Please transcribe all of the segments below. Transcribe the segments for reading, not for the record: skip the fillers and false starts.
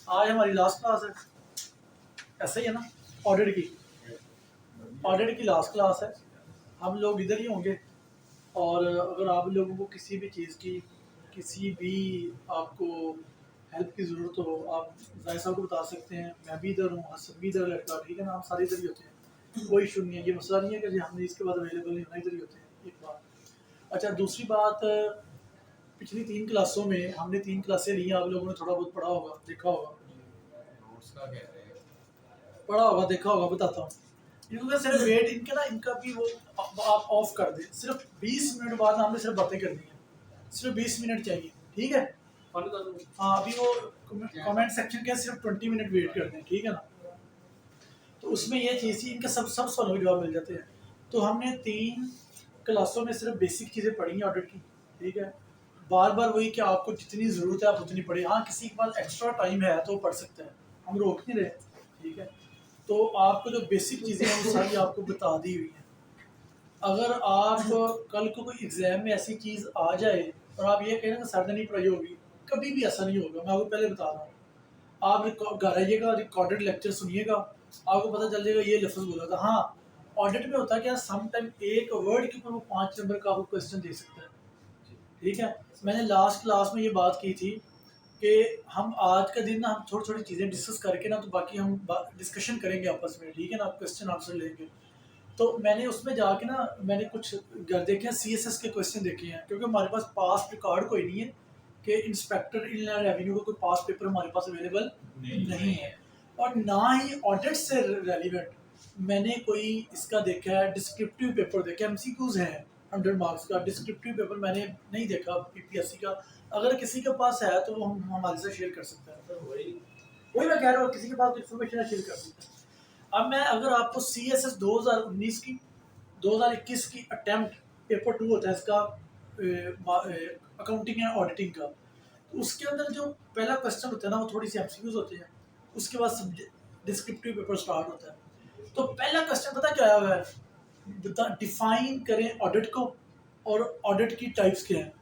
आज हमारी last class है, ऐसा ही है ना। ऑडिट की लास्ट क्लास है। हम लोग इधर ही होंगे। और अगर आप लोगों को किसी भी चीज़ की, किसी भी आपको हेल्प की ज़रूरत हो, आप जाहिर साहब को बता सकते हैं। मैं भी इधर हूँ, हसन भी इधर, लड़का ठीक है ना, हम सारे इधर ही होते हैं। कोई इशू नहीं है, ये मसला नहीं है कि हमने इसके बाद अवेलेबल नहीं होना, इधर ही होते हैं। एक बात। अच्छा, दूसरी बात, पिछली 3 क्लासों में हमने 3 क्लासें ली हैं, आप लोगों ने थोड़ा बहुत पढ़ा होगा, देखा होगा, पढ़ा होगा, देखा होगा। बताता हूँ इनको, सिर्फ वेट इनके ना, इनका भी वो आप ऑफ कर दें। सिर्फ 20 मिनट बाद हमने सिर्फ बातें करनी है, सिर्फ 20 मिनट चाहिए, ठीक है। हाँ, अभी वो कमेंट सेक्शन के सिर्फ 20 मिनट वेट कर दें, ठीक है ना। तो उसमें ये चीज़ थी, इनके सब सब सवालों के जवाब मिल जाते हैं। तो हमने 3 क्लासों में सिर्फ बेसिक चीज़ें पढ़ी हैं ऑडिट की, ठीक है। बार बार वही कि आपको जितनी ज़रूरत है आप उतनी पढ़े। हाँ, किसी के पास एक्स्ट्रा टाइम है तो पढ़ सकते हैं, हम रोक नहीं रहे, ठीक है। तो आपको जो बेसिक चीज़ें हैं वो सारी आपको बता दी हुई हैं। अगर आप कल को कोई एग्ज़ाम में ऐसी चीज़ आ जाए और आप ये कहें ना कि सर ने नहीं पढ़ाई होगी, कभी भी ऐसा नहीं होगा। मैं आपको पहले बता रहा हूँ। आप घर आइएगा, रिकॉर्डेड लेक्चर सुनिएगा, आपको पता चल जाएगा ये लफ्ज़ बोला था। हाँ, ऑडिट में होता है क्या, सम टाइम एक वर्ड के ऊपर वो 5 नंबर का आपको क्वेश्चन दे सकता है, ठीक है। मैंने लास्ट क्लास में ये बात की थी कि हम आज का दिन ना, हम थोड़ी थोड़ी चीज़ें डिस्कस करके ना, तो बाकी हम डिस्कशन करेंगे आपस में, ठीक है ना। क्वेश्चन आंसर लेंगे। तो मैंने उसमें जाके ना, मैंने कुछ घर देखे हैं, CSS के क्वेश्चन देखे हैं, क्योंकि हमारे पास पास रिकॉर्ड कोई नहीं है कि इंस्पेक्टर इनलैंड रेवेन्यू का कोई पास पेपर हमारे पास अवेलेबल नहीं है। और ना ही ऑडिट से रेलिवेंट मैंने कोई इसका देखा है। डिस्क्रिप्टिव पेपर देखे, MCQs हैं 100 मार्क्स का। डिस्क्रिप्टिव पेपर मैंने नहीं देखा PPSC का। अगर किसी के पास है तो वो हम हमारे साथ शेयर कर सकते हैं। वही मैं कह रहा हूँ, किसी के पास इन्फॉर्मेशन है शेयर कर सकते हैं। अब मैं अगर आपको CSS 2019 की, 2021 की अटेम्प्ट पेपर 2 होता है इसका, अकाउंटिंग एंड ऑडिटिंग का, तो उसके अंदर जो पहला क्वेश्चन होता है ना, वो थोड़ी सी MCQs होते हैं। उसके बाद डिस्क्रिप्टिव पेपर स्टार्ट होता है। तो पहला क्वेश्चन पता क्या आया हुआ है, डिफाइन करें ऑडिट को और ऑडिट की टाइप्स क्या हैं।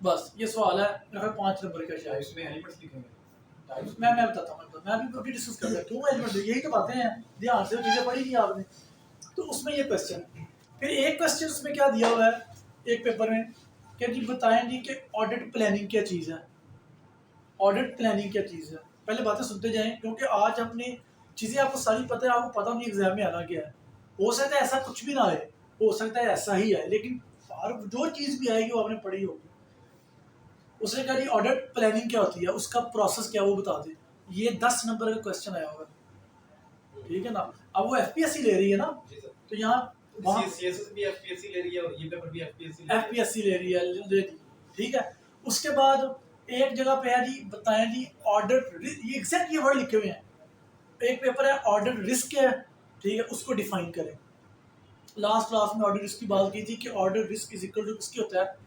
बस ये सवाल है, मेरे 5 नंबर का शायद। इसमें एलिमेंट्स लिखेंगे। मैं बताता हूँ, मैं अभी डिस्कस करता हूँ क्यों एलिमेंट, यही तो बातें हैं, ध्यान से चीज़ें पढ़ी नहीं आपने। तो उसमें ये क्वेश्चन, फिर एक क्वेश्चन उसमें क्या दिया हुआ है एक पेपर में, क्या जी बताएं जी कि ऑडिट प्लानिंग क्या चीज़ है। ऑडिट प्लानिंग क्या चीज़ है, पहले बातें सुनते जाएं, क्योंकि आज हमने चीज़ें आपको सारी पता है, आपको पता नहीं एग्जाम में आना क्या है। हो सकता है ऐसा कुछ भी ना आए, हो सकता है ऐसा ही आए, लेकिन जो चीज़ भी आएगी वो आपने पढ़ी होगी। उसने कहा जी ऑडिट प्लानिंग क्या होती है, उसका प्रोसेस क्या वो बता दे। ये 10 नंबर का क्वेश्चन आया होगा, ठीक है ना। अब वो FPSC ले रही है ना, तो यहाँ CSS भी FPSC ले रही है और ये पेपर भी FPSC ले रही है, ठीक है। उसके बाद एक जगह पे है जी बताएं जी ऑडिट, ये एग्जैक्ट ये वर्ड लिखे हुए हैं। एक पेपर है ऑडिट रिस्क है, ठीक है, उसको डिफाइन करें। लास्ट क्लास में ऑडिट रिस्क की बात की थी कि audit risk is equal to किसकी होता है,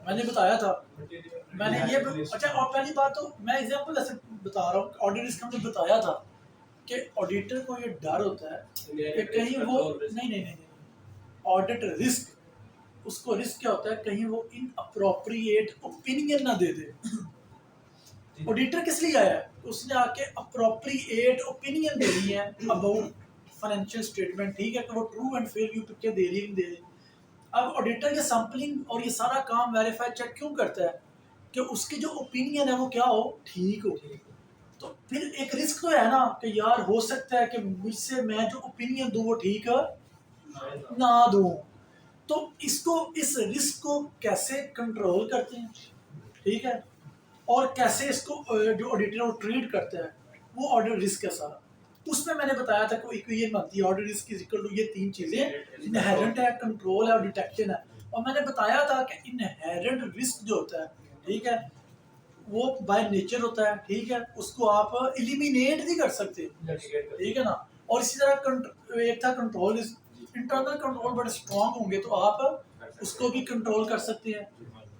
मैंने बताया था। मैंने ये अच्छा, और पहली बात तो मैं एग्जांपल ऐसे बता रहा हूँ, ऑडिट रिस्क हमने बताया था कि ऑडिटर को ये डर होता है कि कहीं वो नहीं, ऑडिट रिस्क, उसको रिस्क क्या होता है, कहीं वो इनअप्रोप्रिएट ओपिनियन ना दे दे। ऑडिटर किस लिए आया है, उसने आके अप्रोप्रिएट ओपिनियन दे रही है अबाउट फाइनेंशियल स्टेटमेंट, ठीक है, कि वो true and fair view picture दे रही है, नहीं दे रही। अब ऑडिटर ये सैम्पलिंग और ये सारा काम वेरीफाई चेक क्यों करता है कि उसकी जो ओपिनियन है वो क्या हो, ठीक हो। तो फिर एक रिस्क तो है ना कि यार हो सकता है कि मुझसे मैं जो ओपिनियन दूं वो ठीक ना दूं। तो इसको, इस रिस्क को कैसे कंट्रोल करते हैं, ठीक है, और कैसे इसको जो ऑडिटर वो ट्रीट करता है, वो ऑडिट रिस्क है सारा। उसमें मैंने बताया था कोई इक्वेशन बनती है, audit risk is equal to ये 3 चीजें, इनहेरेंट है, कंट्रोल है और डिटेक्शन है। और मैंने बताया था कि इनहेरेंट रिस्क जो होता है, ठीक है, वो बाय नेचर होता है, ठीक है, उसको आप एलिमिनेट नहीं कर सकते, ठीक है ना। और इसी तरह एक था कंट्रोल, इंटरनल कंट्रोल बड़े स्ट्रांग होंगे तो आप उसको भी कंट्रोल कर सकते हैं।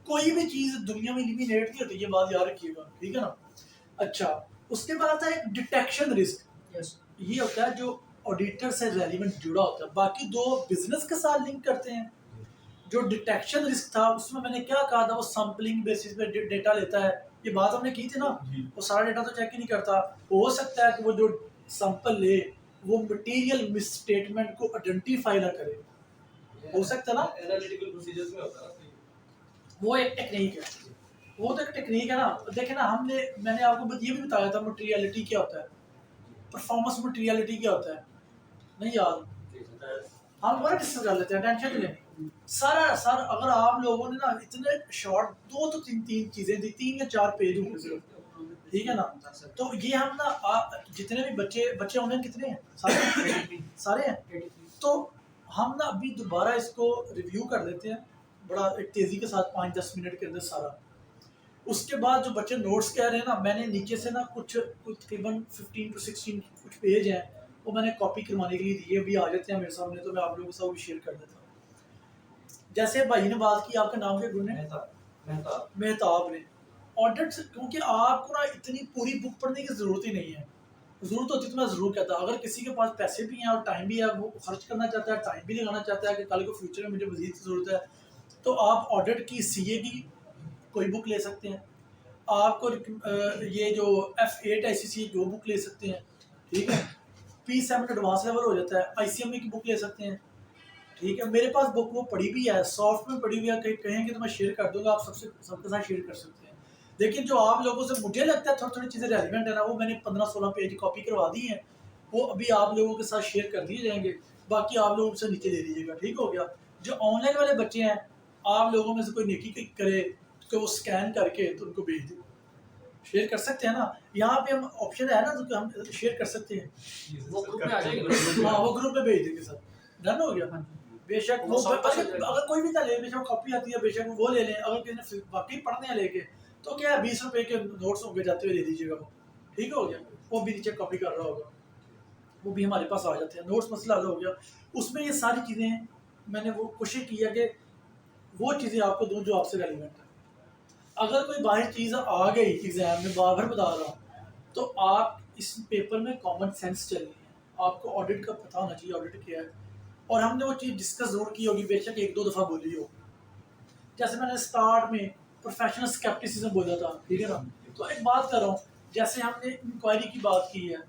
कोई भी चीज दुनिया में एलिमिनेट नहीं होती, ये बात याद रखिएगा, ठीक है ना। अच्छा, उसके बाद आता है एक डिटेक्शन रिस्क। ये होता है जो ऑडिटर से रेलिवेंट जुड़ा होता है, बाकी दो बिजनेस के साथ लिंक करते हैं। जो डिटेक्शन रिस्क था उसमें मैंने क्या कहा था, वो सैम्पलिंग बेसिस पे डेटा लेता है, ये बात हमने की थी ना, जी। वो सारा डेटा तो चेक ही नहीं करता। हो सकता है कि वो जो सैंपल ले वो मटेरियल मिसस्टेटमेंट को आइडेंटिफाई ना करे, हो सकता है ना। एनालिटिकल प्रोसीजर्स में होता है ना, तो वो एक टेक्निक है, वो तो एक टेक्निक है ना। देखे ना, मैंने आपको ये भी बताया था मटेरियलिटी क्या होता है, परफॉर्मेंस मटेरियलिटी क्या होता है, नहीं याद? हम दोबारा डिस्कस कर लेते हैं, टेंशन नहीं लेनी। सारा सारा अगर आप लोगों ने ना इतने शॉर्ट, दो तो तीन तीन चीजें दी, 3 या 4 पेज होंगे सिर्फ, ठीक है ना। तो ये हम ना जितने भी बच्चे बच्चे ऑनलाइन कितने हैं, सारे सारे हैं। तो हम ना अभी दोबारा इसको रिव्यू कर लेते हैं बड़ा एक तेजी के साथ, 5-10 मिनट के अंदर सारा। उसके बाद जो बच्चे नोट्स कह रहे हैं ना, मैंने नीचे से ना कुछ कुछ तकरीबन 15 to 16 कुछ पेज हैं, वो मैंने कॉपी करवाने के लिए दिए, अभी आ जाते हैं मेरे सामने, तो मैं आप लोगों के साथ भी शेयर कर देता हूँ। जैसे भाई ने बात की, आपका नाम क्या गुरु ने? मेहताब ने। ऑडिट, क्योंकि आपको ना इतनी पूरी बुक पढ़ने की ज़रूरत ही नहीं है, ज़रूरत होती तो मैं ज़रूर कहता। अगर किसी के पास पैसे भी हैं और टाइम भी है, वो खर्च करना चाहता है, टाइम भी लगाना चाहता है कि कल को फ्यूचर में मुझे मज़ीद ज़रूरत है, तो आप ऑडिट की CA की कोई बुक ले सकते हैं। आपको ये जो F8 ICC जो बुक ले सकते हैं, ठीक है। P7 एडवांस लेवल हो जाता है, ICME की बुक ले सकते हैं, ठीक है। मेरे पास बुक वो पड़ी भी है, सॉफ्ट में पड़ी हुई है, कहीं कहेंगे तो मैं शेयर कर दूंगा, आप सबके साथ शेयर कर सकते हैं। लेकिन जो आप लोगों से मुझे लगता है थोड़ी थोड़ी चीज़ें रेलिवेंट है ना, वो मैंने 15-16 पेज कॉपी करवा दी हैं, वो अभी आप लोगों के साथ शेयर कर दिए जाएंगे, बाकी आप लोग उनसे नीचे दे दीजिएगा, ठीक हो गया। जो ऑनलाइन वाले बच्चे हैं, आप लोगों में से कोई नेकी करे तो वो स्कैन करके तो उनको भेज दे, शेयर कर सकते हैं ना। यहाँ पे हम ऑप्शन है ना, तो हम शेयर कर सकते हैं। वो ग्रुप में आ जाएगी। हाँ, वो ग्रुप में भेज देंगे सर, डन हो गया। बेशक वो अगर कोई भी ना ले, बेशक कॉपी आती है, बेशक वो ले लें। अगर किसी ने वाकई पढ़ने हैं लेके, तो क्या है, 20 रुपए के नोट्स होंगे, जाते हुए ले दीजिएगा वो, ठीक हो गया। वो भी नीचे कॉपी कर रहा होगा, वो भी हमारे पास आ जाते हैं नोट्स, मसला हल हो गया। उसमें ये सारी चीज़ें मैंने वो कोशिश की है कि वो चीज़ें आपको दूँ जो आपसे रेलिवेंट है। अगर कोई बाहर चीज़ आ गई एग्जाम में, बार बार बता रहा हूँ, तो आप इस पेपर में कॉमन सेंस चलनी है, आपको ऑडिट का पता होना चाहिए, ऑडिट क्या है। और हमने वो चीज़ डिस्कस जरूर की होगी, बेशक 1-2 दफ़ा बोली हो। जैसे मैंने स्टार्ट में प्रोफेशनल स्केप्टिसिज्म बोला था, ठीक है ना। तो एक बात कर रहा हूँ, जैसे हमने इंक्वायरी की बात की है,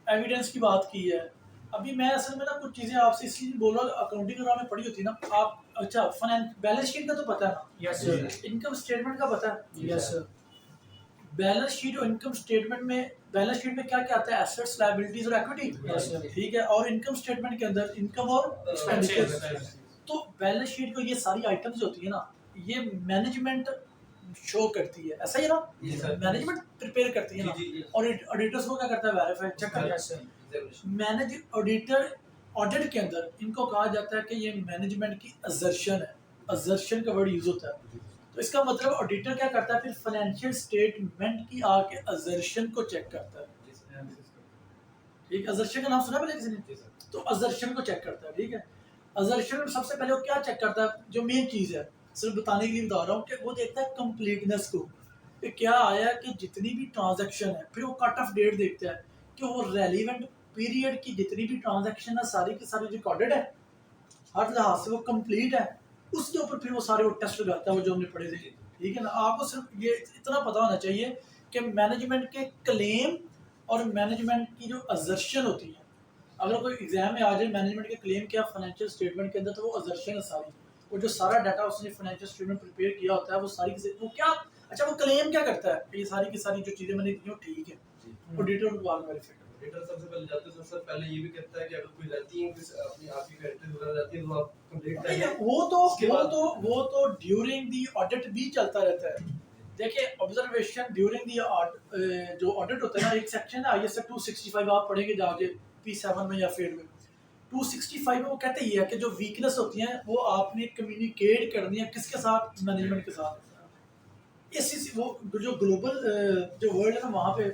एविडेंस की बात की है, अभी मैं असल में ना कुछ चीज़ें आपसे इसलिए बोल रहा हूँ, अकाउंटिंग अगर आपने पढ़ी होती ना आप, अच्छा बैलेंस शीट का तो पता है ना? Yes sir. इनकम स्टेटमेंट का पता है? Yes sir. बैलेंस शीट और इनकम स्टेटमेंट में, बैलेंस शीट में क्या क्या आता है, एसेट्स, लायबिलिटीज और इक्विटी, Yes, sir. ठीक है। और इनकम स्टेटमेंट के अंदर इनकम और एक्सपेंडिचर। तो बैलेंस शीट को ये सारी आइटम्स होती है ना, ये मैनेजमेंट शो करती है, ऐसा ही है जी, ना, sir. मैनेजमेंट प्रिपेयर करती है ना। जी, जी. और ऑडिटर्स को क्या करता है, वेरीफाई, चेक करता है। मैनेज ऑडिटर, ऑडिट के अंदर इनको कहा जाता है कि ये मैनेजमेंट की असर्शन है, असर्शन का वर्ड यूज होता है। तो इसका मतलब ऑडिटर क्या करता है, फिर फाइनेंशियल स्टेटमेंट की आके असर्शन को चेक करता है, ठीक। असर्शन का नाम सुना पहले किसी ने? तो असर्शन को चेक करता है, ठीक है। असर्शन में सबसे पहले वो क्या चेक करता है, जो मेन चीज़ है, सिर्फ बताने के लिए बता रहा हूँ कि वो देखता है कंप्लीटनेस को, कि क्या आया, कि जितनी भी ट्रांजैक्शन है, फिर वो कट ऑफ डेट देखता है कि वो रेलिवेंट पीरियड की जितनी भी ट्रांजैक्शन है सारी की सारी रिकॉर्डेड है, हर लिहाज से वो कंप्लीट है। उसके ऊपर फिर वो सारे वो टेस्ट लगाता है, वो जो हमने पढ़े थे, ठीक है ना। आपको सिर्फ ये इतना पता होना चाहिए कि मैनेजमेंट के क्लेम और मैनेजमेंट की जो असर्शन होती है, अगर कोई एग्जाम में आ जाए मैनेजमेंट के क्लेम क्या फाइनेंशियल स्टेटमेंट के अंदर, तो वो असर्शन है सारी, वो जो सारा डाटा उसने फाइनेंशियल स्टेटमेंट प्रिपेयर किया होता है, वो सारी की वो क्या, अच्छा वो क्लेम क्या करता है, ये सारी की सारी जो चीज़ें मैंने की ठीक है, ऑडिटर को बाद वेरीफाई करता है। ऑडिटर सबसे पहले जाते हैं, सबसे पहले ये भी कहता है कि अगर कोई रहती है किसी अपनी आपकी एंट्री वगैरह रहती है तो आप कंप्लीट नहीं, करें। वो तो ड्यूरिंग दी ऑडिट भी चलता रहता है। देखिए ऑब्जर्वेशन ड्यूरिंग दी जो ऑडिट होता है ना, एक सेक्शन है ISA 265, आप पढ़ेंगे जाके P7 में या फिर में 265 में, वो कहते ही है कि जो वीकनेस होती है वो आपने कम्युनिकेट करनी है किसके साथ, मैनेजमेंट के साथ। इस वो जो ग्लोबल जो वर्ल्ड है ना, वहाँ पे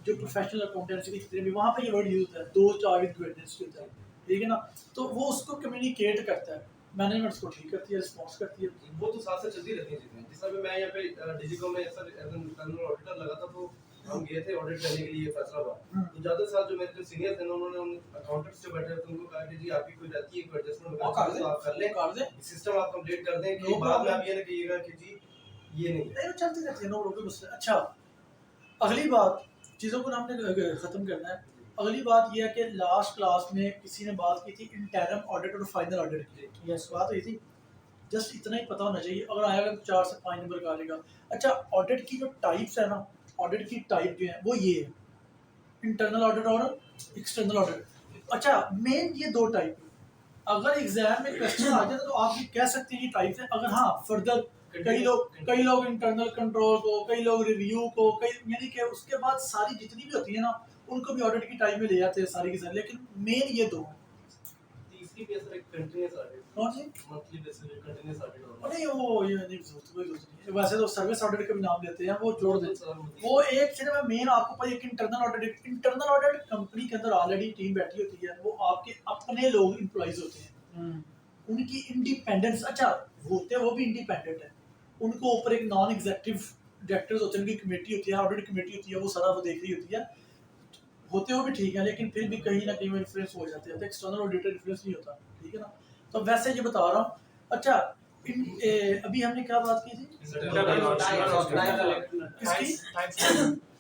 जो प्रोफेशनल अकाउंटेंसी की जितने भी, वहाँ पे ये वर्ड यूज होता है, दो चार विद गुडनेस होता है, ठीक है ना। तो वो उसको कम्युनिकेट करता है, मैनेजमेंट उसको ठीक करती है, रिस्पॉन्स करती है। वो तो साथ साथ चलती रहती है चीजें। जिस समय मैं यहाँ पे डिजिकॉम में एज एन इंटरनल ऑडिटर लगा था, तो हम गए थे ऑडिट करने के लिए फैसलाबाद। तो ज्यादा साथ जो मेरे जो सीनियर थे उन्होंने उन अकाउंटेंट्स जो बैठे थे उनको कहा कि जी आपकी कोई रहती है कोई एडजस्टमेंट वगैरह तो आप कर लें, कर दे, सिस्टम आप कंप्लीट कर दें कि No बाद में problem. आप ये ना कहिएगा कि जी ये नहीं है। नहीं, वो चलती रहती है, नो प्रॉब्लम उससे। अच्छा, अगली बात, चीज़ों को ना हमने ख़त्म करना है। अगली बात ये है कि लास्ट क्लास में किसी ने बात की थी इंटरम ऑडिट और फाइनल ऑडिट की। यस, बात हुई थी। जस्ट इतना ही पता होना चाहिए, अगर आएगा तो 4 से 5 नंबर का आ जाएगा। अच्छा, ऑडिट की जो टाइप्स है ना, ऑडिट की टाइप जो है वो ये है, इंटरनल ऑडिट और एक्सटर्नल ऑडिट। अच्छा, मेन ये दो टाइप है। अगर एग्जाम में क्वेश्चन आ जाए तो आप ये कह सकते हैं कि टाइप है। अगर हाँ फर्दर कई लोग इंटरनल कंट्रोल को, कई लोग रिव्यू को, कई यानी कि उसके बाद सारी जितनी भी होती है ना उनको भी ऑडिट की टाइप में ले जाते हैं सारी की सारी, लेकिन मेन ये दो हैं। तीसरी भी ऐसा एक कंटीन्यूअस ऑडिट, कौन सी? मंथली बेसिस पे कंटीन्यूअस ऑडिट और होगा। नहीं, वो ये नहीं सोचते, कोई सोचते नहीं। वैसे तो सर्विस ऑडिट का भी नाम लेते हैं, वो छोड़ देते सर हैं। वो एक सिर्फ मेन आपको पता है कि इंटरनल ऑडिट कंपनी के अंदर ऑलरेडी टीम बैठी होती है, वो आपके अपने लोग एम्प्लॉइज होते हैं, उनकी इंडिपेंडेंस। अच्छा, होते वो भी इंडिपेंडेंट है, उनको ऊपर एक नॉन एग्जीक्यूटिव डायरेक्टर्स होते हैं, उनकी कमेटी होती है, ऑडिट कमेटी होती है, वो सारा वो देख रही होती है। होते वो भी ठीक है, लेकिन फिर भी कहीं ना कहीं वो इन्फ्लुएंस हो जाते हैं, तो एक्सटर्नल ऑडिटर इन्फ्लुएंस नहीं होता, ठीक है ना। तो वैसे ये बता रहा हूँ। अच्छा, अभी हमने क्या बात की थी? किसकी?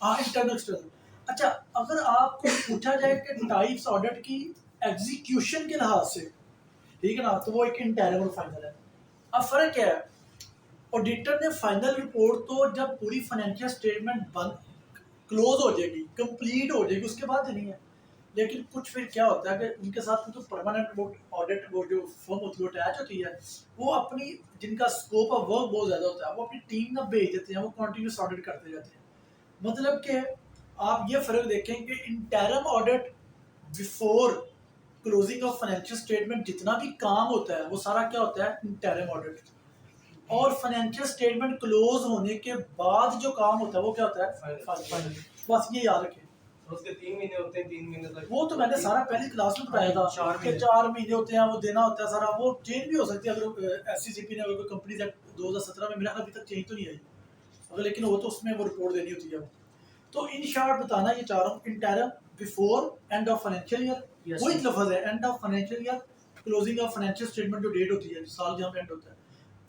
हाँ, इंटरनल एक्सटर्नल। अच्छा, अगर आपको पूछा जाए कि टाइप्स ऑडिट की एग्जीक्यूशन के लिहाज से, ठीक है ना, तो वो एक इंटरनल और फाइनल है। अब फर्क क्या है? ऑडिटर ने फाइनल रिपोर्ट तो जब पूरी फाइनेंशियल स्टेटमेंट बंद क्लोज हो जाएगी, कंप्लीट हो जाएगी, उसके बाद देनी है। लेकिन कुछ फिर क्या होता है कि उनके साथ जो परमानेंट वो ऑडिट वो जो फर्म होती है अटैच होती है, वो अपनी जिनका स्कोप ऑफ वर्क बहुत ज़्यादा होता है, वो अपनी टीम ना भेज देते हैं, वो कंटिन्यूस ऑडिट करते रहते हैं। मतलब कि आप ये फर्क देखें कि interim audit before closing of financial statement जितना भी काम होता है वो सारा क्या होता है, इंटरम ऑडिट। और फाइनेंशियल स्टेटमेंट क्लोज होने के बाद जो काम होता है वो क्या होता है, फाइनल। बस ये याद रखें। और उसके 3 महीने होते हैं, 3 महीने तक वो तो मैंने सारा पहली क्लास में बताया था कि 4 महीने होते हैं, वो देना होता है सारा। वो चेंज भी हो सकती है अगर एससीसीपी ने अगर कोई कंपनी 2017 में मिला, अभी तक चेंज तो नहीं आई अगर, लेकिन वो तो उसमें वो रिपोर्ट देनी होती है। तो इन शॉर्ट बताना ये चाह रहा हूँ, interim before end of financial year, वही लफ्ज है, and of financial year, closing of financial statement जो डेट होती है, साल जहाँ पे एंड होता है,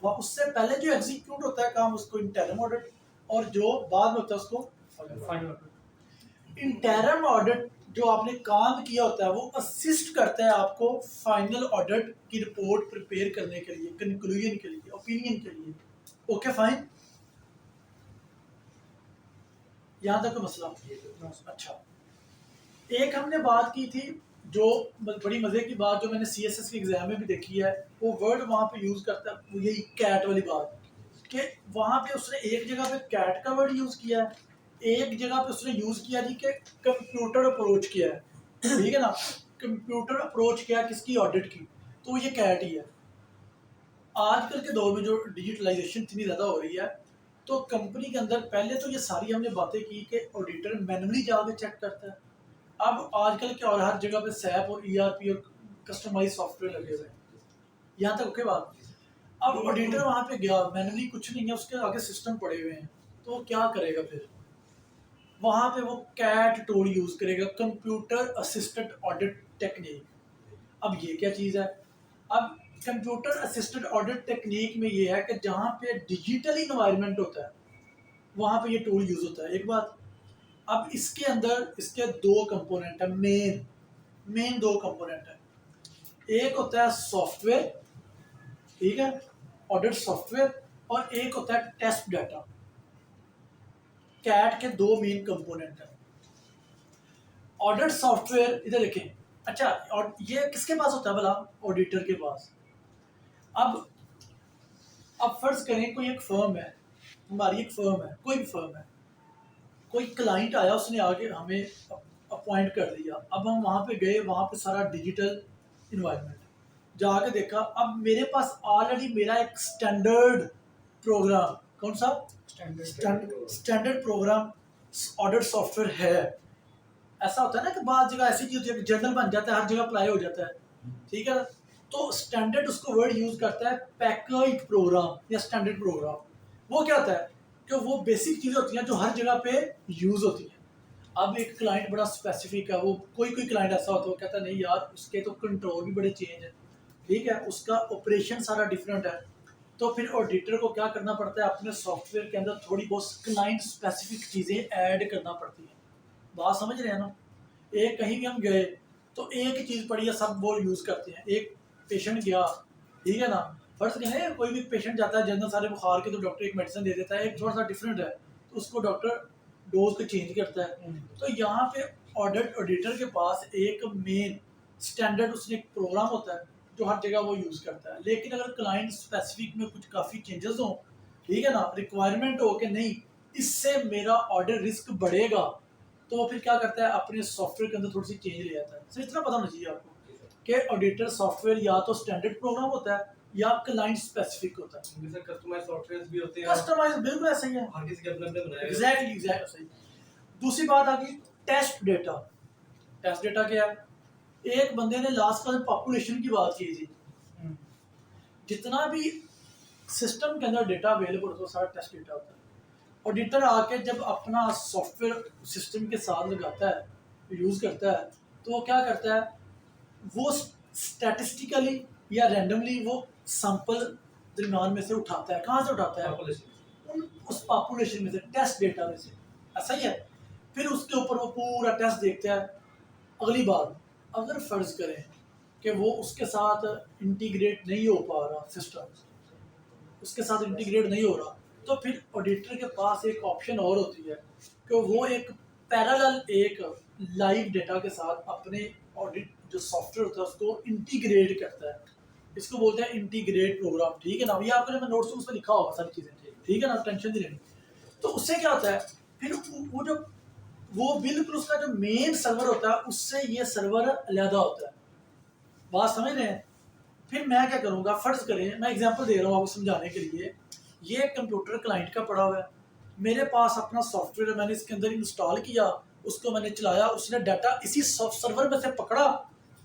वो उससे पहले जो एग्जीक्यूट होता है काम उसको इंटरम ऑडिट, और जो बाद में होता है उसको फाइनल ऑडिट। इंटरम ऑडिट जो आपने काम किया होता है वो असिस्ट करता है आपको फाइनल ऑडिट की रिपोर्ट प्रिपेयर करने के लिए, कंक्लूजन के लिए, ओपिनियन के लिए। ओके फाइन, यहाँ तक तो मसला। अच्छा, एक हमने बात की थी जो बड़ी मजे की बात, जो मैंने सीएसएस के एग्जाम में भी देखी है, वो वर्ड वहाँ पे यूज करता है, वो यही कैट वाली बात, कि वहाँ पे उसने एक जगह पे कैट का वर्ड यूज किया है, एक जगह पे उसने यूज किया जी कि कंप्यूटर अप्रोच किया है, ठीक है ना, कंप्यूटर अप्रोच किया किसकी, ऑडिट की, तो ये कैट ही है। आजकल के दौर में जो डिजिटलाइजेशन इतनी ज़्यादा हो रही है, तो कंपनी के अंदर पहले तो ये सारी हमने बातें की कि ऑडिटर मैनुअली जाके चेक करता है। अब आजकल क्या हो रहा है, हर जगह पे सैप और ईआरपी और कस्टमाइज सॉफ्टवेयर लगे हुए हैं। यहाँ तक ओके बात। अब ऑडिटर वहाँ पे गया, मैनुअली कुछ नहीं है, उसके आगे सिस्टम पड़े हुए हैं, तो वो क्या करेगा फिर? वहाँ पे वो कैट टूल यूज करेगा, कंप्यूटर असिस्टेड ऑडिट टेक्निक। अब ये क्या चीज़ है? अब कंप्यूटर असिस्टेड ऑडिट टेक्निक में ये है कि जहाँ पे डिजिटल इन्वायरमेंट होता है वहाँ पे ये टूल यूज होता है, एक बात। अब इसके अंदर इसके दो कंपोनेंट है, मेन दो कंपोनेंट है। एक होता है सॉफ्टवेयर, ठीक है, ऑडिट सॉफ्टवेयर, और एक होता है टेस्ट डाटा। कैट के दो मेन कंपोनेंट है। ऑडिट सॉफ्टवेयर इधर देखें। अच्छा, और ये किसके पास होता है भला? ऑडिटर के पास। अब फर्ज करें कोई एक फर्म है, हमारी एक फर्म है, कोई भी फर्म है, कोई क्लाइंट आया, उसने आगे हमें अपॉइंट कर दिया। अब हम वहाँ पे गए, वहाँ पे सारा डिजिटल इन्वायरमेंट जाके देखा। अब मेरे पास ऑलरेडी मेरा एक स्टैंडर्ड प्रोग्राम, कौन सा? स्टैंडर्ड प्रोग्राम ऑडिट सॉफ्टवेयर है। ऐसा होता है ना कि बाद जगह ऐसी चीज होती है कि जनरल बन जाता है, हर जगह अप्लाई हो जाता है, ठीक है। तो स्टैंडर्ड उसको वर्ड यूज करता है, पैकेज प्रोग्राम या स्टैंडर्ड प्रोग्राम। वो क्या होता है कि वो बेसिक चीजें होती हैं जो हर जगह पे यूज होती हैं। अब एक क्लाइंट बड़ा स्पेसिफिक है, वो कोई क्लाइंट ऐसा होता है वो कहता है नहीं यार उसके तो कंट्रोल भी बड़े चेंज है, ठीक है, उसका ऑपरेशन सारा डिफरेंट है, तो फिर ऑडिटर को क्या करना पड़ता है, अपने सॉफ्टवेयर के अंदर थोड़ी बहुत क्लाइंट स्पेसिफिक चीज़ें ऐड करना पड़ती हैं। बात समझ रहे हैं ना? एक कहीं भी हम गए तो एक ही चीज़ पड़ी है, सब वो यूज़ करते हैं। एक पेशेंट गया, ठीक है ना, फर्स्ट क्या है, कोई भी पेशेंट जाता है जनरल सारे बुखार के तो डॉक्टर एक मेडिसिन दे देता है, एक थोड़ा सा डिफरेंट है तो उसको डॉक्टर डोज को चेंज करता है। तो यहाँ पे ऑडिटर के पास एक मेन स्टैंडर्ड उसने एक प्रोग्राम होता है जो हर जगह वो यूज़ करता है। लेकिन अगर क्लाइंट स्पेसिफिक में कुछ काफ़ी चेंजेस हों, ठीक है ना, रिक्वायरमेंट हो कि नहीं इससे मेरा ऑर्डर रिस्क बढ़ेगा, तो वो फिर क्या करता है, अपने सॉफ्टवेयर के अंदर थोड़ी सी चेंज ले आता है। सर इतना पता होना चाहिए आपको कि ऑडिटर सॉफ्टवेयर या तो स्टैंडर्ड प्रोग्राम होता है या क्लाइंट स्पेसिफिक होता है। क्योंकि सर कस्टमाइज सॉफ्टवेयर्स भी होते हैं, कस्टमाइज बिल्कुल ऐसा ही है, हर किसी के अपने अपने बनाए हुए। एग्जैक्टली सही। दूसरी बात आ गई टेस्ट डेटा। टेस्ट डेटा क्या है? एक बंदे ने लास्ट क्लास में पॉपुलेशन की बात की थी, जितना भी सिस्टम के अंदर डेटा अवेलेबल होता है सारा टेस्ट डेटा होता है। ऑडिटर आके जब अपना सॉफ्टवेयर सिस्टम के साथ लगाता है, यूज़ करता है, तो वो क्या करता है, वो स्टैटिस्टिकली या रैंडमली वो सैंपल दरमियान में से उठाता है। कहाँ से उठाता है? उस पॉपुलेशन में से, टेस्ट डेटा में से। ऐसा ही है। फिर उसके ऊपर वो पूरा टेस्ट देखता है। अगली बात, अगर फर्ज करें कि वो उसके साथ इंटीग्रेट नहीं हो पा रहा सिस्टम, उसके साथ इंटीग्रेट नहीं हो रहा, तो फिर ऑडिटर के पास एक ऑप्शन और होती है कि वो एक पैरेलल एक लाइव डेटा के साथ अपने ऑडिट जो सॉफ्टवेयर होता है उसको इंटीग्रेट करता है। इसको बोलते हैं इंटीग्रेट प्रोग्राम, ठीक है ना? ये आपको मैं नोट्स उसमें लिखा होगा सारी चीज़ें, ठीक है ना, टेंशन नहीं लेनी। तो उससे क्या होता है, फिर वो जो वो बिल्कुल उसका जो मेन सर्वर होता है उससे ये सर्वर अलहदा होता है। बात समझ रहे हैं? फिर मैं क्या करूँगा, फ़र्ज़ करें, मैं एग्जांपल दे रहा हूँ आपको समझाने के लिए। ये कंप्यूटर क्लाइंट का पड़ा हुआ है, मेरे पास अपना सॉफ्टवेयर है, मैंने इसके अंदर इंस्टॉल किया, उसको मैंने चलाया, उसने डाटा इसी सर्वर में से पकड़ा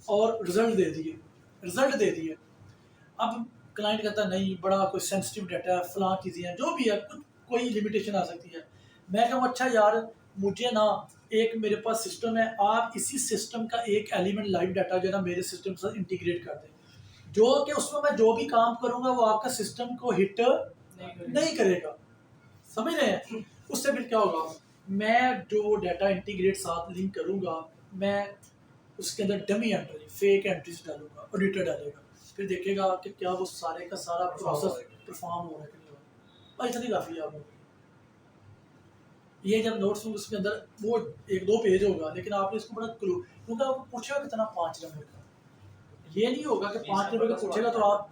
और रिजल्ट दे दिए। अब क्लाइंट कहता है नहीं, बड़ा कोई सेंसिटिव डाटा है, फलां चीज़ें हैं, जो भी है, कुछ कोई लिमिटेशन आ सकती है। मैं कहूँ अच्छा यार, मुझे ना एक मेरे पास सिस्टम है, आप इसी सिस्टम का एक एलिमेंट लाइव डाटा जो है ना मेरे सिस्टम के साथ इंटीग्रेट कर दें, जो कि उसमें मैं जो भी काम करूँगा वो आपका सिस्टम को हिट नहीं करेगा। समझ रहे हैं? उससे फिर क्या होगा, मैं जो डाटा इंटीग्रेट साथ लिंक करूँगा, मैं उसके अंदर डमी एंट्री, फेक एंट्रीज डालूंगा, ऑडिटर डालेगा, फिर देखेगा कि क्या वो सारे का सारा प्रोसेस परफॉर्म हो रहा है कि नहीं हो रहा। और इतनी काफ़ी है आपको। ये जब नोट्स में उसके अंदर वो 1-2 पेज होगा, लेकिन आपने इसको बड़ा क्लू, क्योंकि आपको पूछेगा कितना 5 नंबर का, ये नहीं होगा कि 5 नंबर का पूछेगा तो आप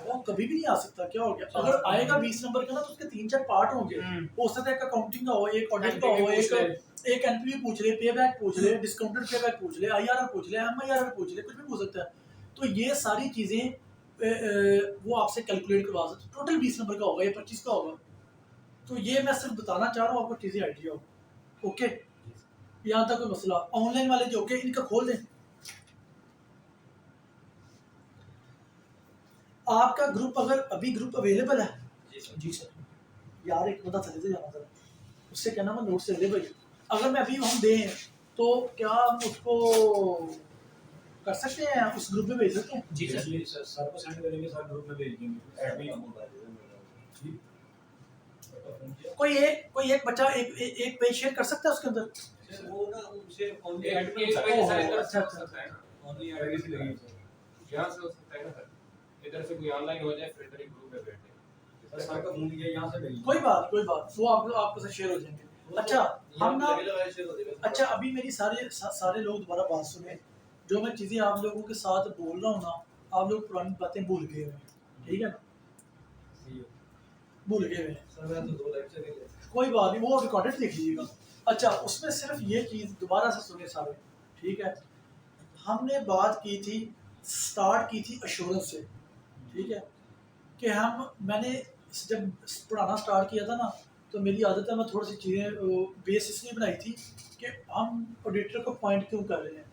वो कभी भी नहीं आ सकता। क्या हो गया, अगर आएगा 20 नंबर का ना तो उसके 3-4 पार्ट होंगे। हो सकता है एक अकाउंटिंग का हो, एक ऑडिट का हो, एक एनपीवी पूछ ले, पे बैक पूछ ले, डिस्काउंटेड पे बैक पूछ ले, आईआरआर पूछ ले, एमआईआरआर पूछ ले, कुछ भी पूछ सकता है। तो ये सारी चीज़ें वो आपसे कैलकुलेट करवा सकते। टोटल 20 नंबर का होगा, ये 25 का होगा। तो ये मैं सिर्फ बताना चाह रहा हूँ आपको, चीज़ें आइडिया हो। ओके, यहाँ तक कोई मसला? ऑनलाइन वाले जो ओके, इनका खोल दें। आपका ग्रुप अगर अभी ग्रुप अवेलेबल है? जी सर। यार एक बंदा चले जाना सर, उससे कहना मैं नोट से ले भाई, अगर मैं अभी हम दें तो क्या हम उसको कर सकते हैं, उस ग्रुप में भेज सकते हैं? जी सर, सर को सेंड करेंगे, सर ग्रुप में भेज देंगे। एडमिन कोई एक बच्चा एक पेज शेयर कर सकता है उसके अंदर? वो ना उसे ओनली एक एडमिन पेज सर सर इधर अच्छा, से हो अच्छा। सकता है ना, ओनली एडमिन से लगेगी सर। यहाँ से हो सकता है ना सर, इधर से कोई ऑनलाइन हो जाए फिर इधर एक ग्रुप में बैठे। सर सर का फोन दिया, यहाँ से भेजिए। कोई बात वो आपको से शेयर हो जाएंगे। अच्छा हम ना, अच्छा अभी मेरी सारे लोग दोबारा बात सुने, जो मैं चीज़ें आप लोगों के साथ बोल रहा हूँ ना, आप लोग पुरानी बातें भूल गए हैं, ठीक है ना? भूल गए हैं, सर मैं तो 2 लेक्चर ही ले, कोई बात नहीं, वो रिकॉर्डेड देख लीजिएगा। अच्छा उसमें सिर्फ ये चीज़ दोबारा से सुने सारे, ठीक है? हमने बात की थी, स्टार्ट की थी एश्योरेंस से, ठीक है? कि मैंने जब पढ़ाना स्टार्ट किया था ना, तो मेरी आदत है, मैं थोड़ी सी चीज़ें बेस इसलिए बनाई थी कि हम ऑडिटर को पॉइंट क्यों कर रहे हैं,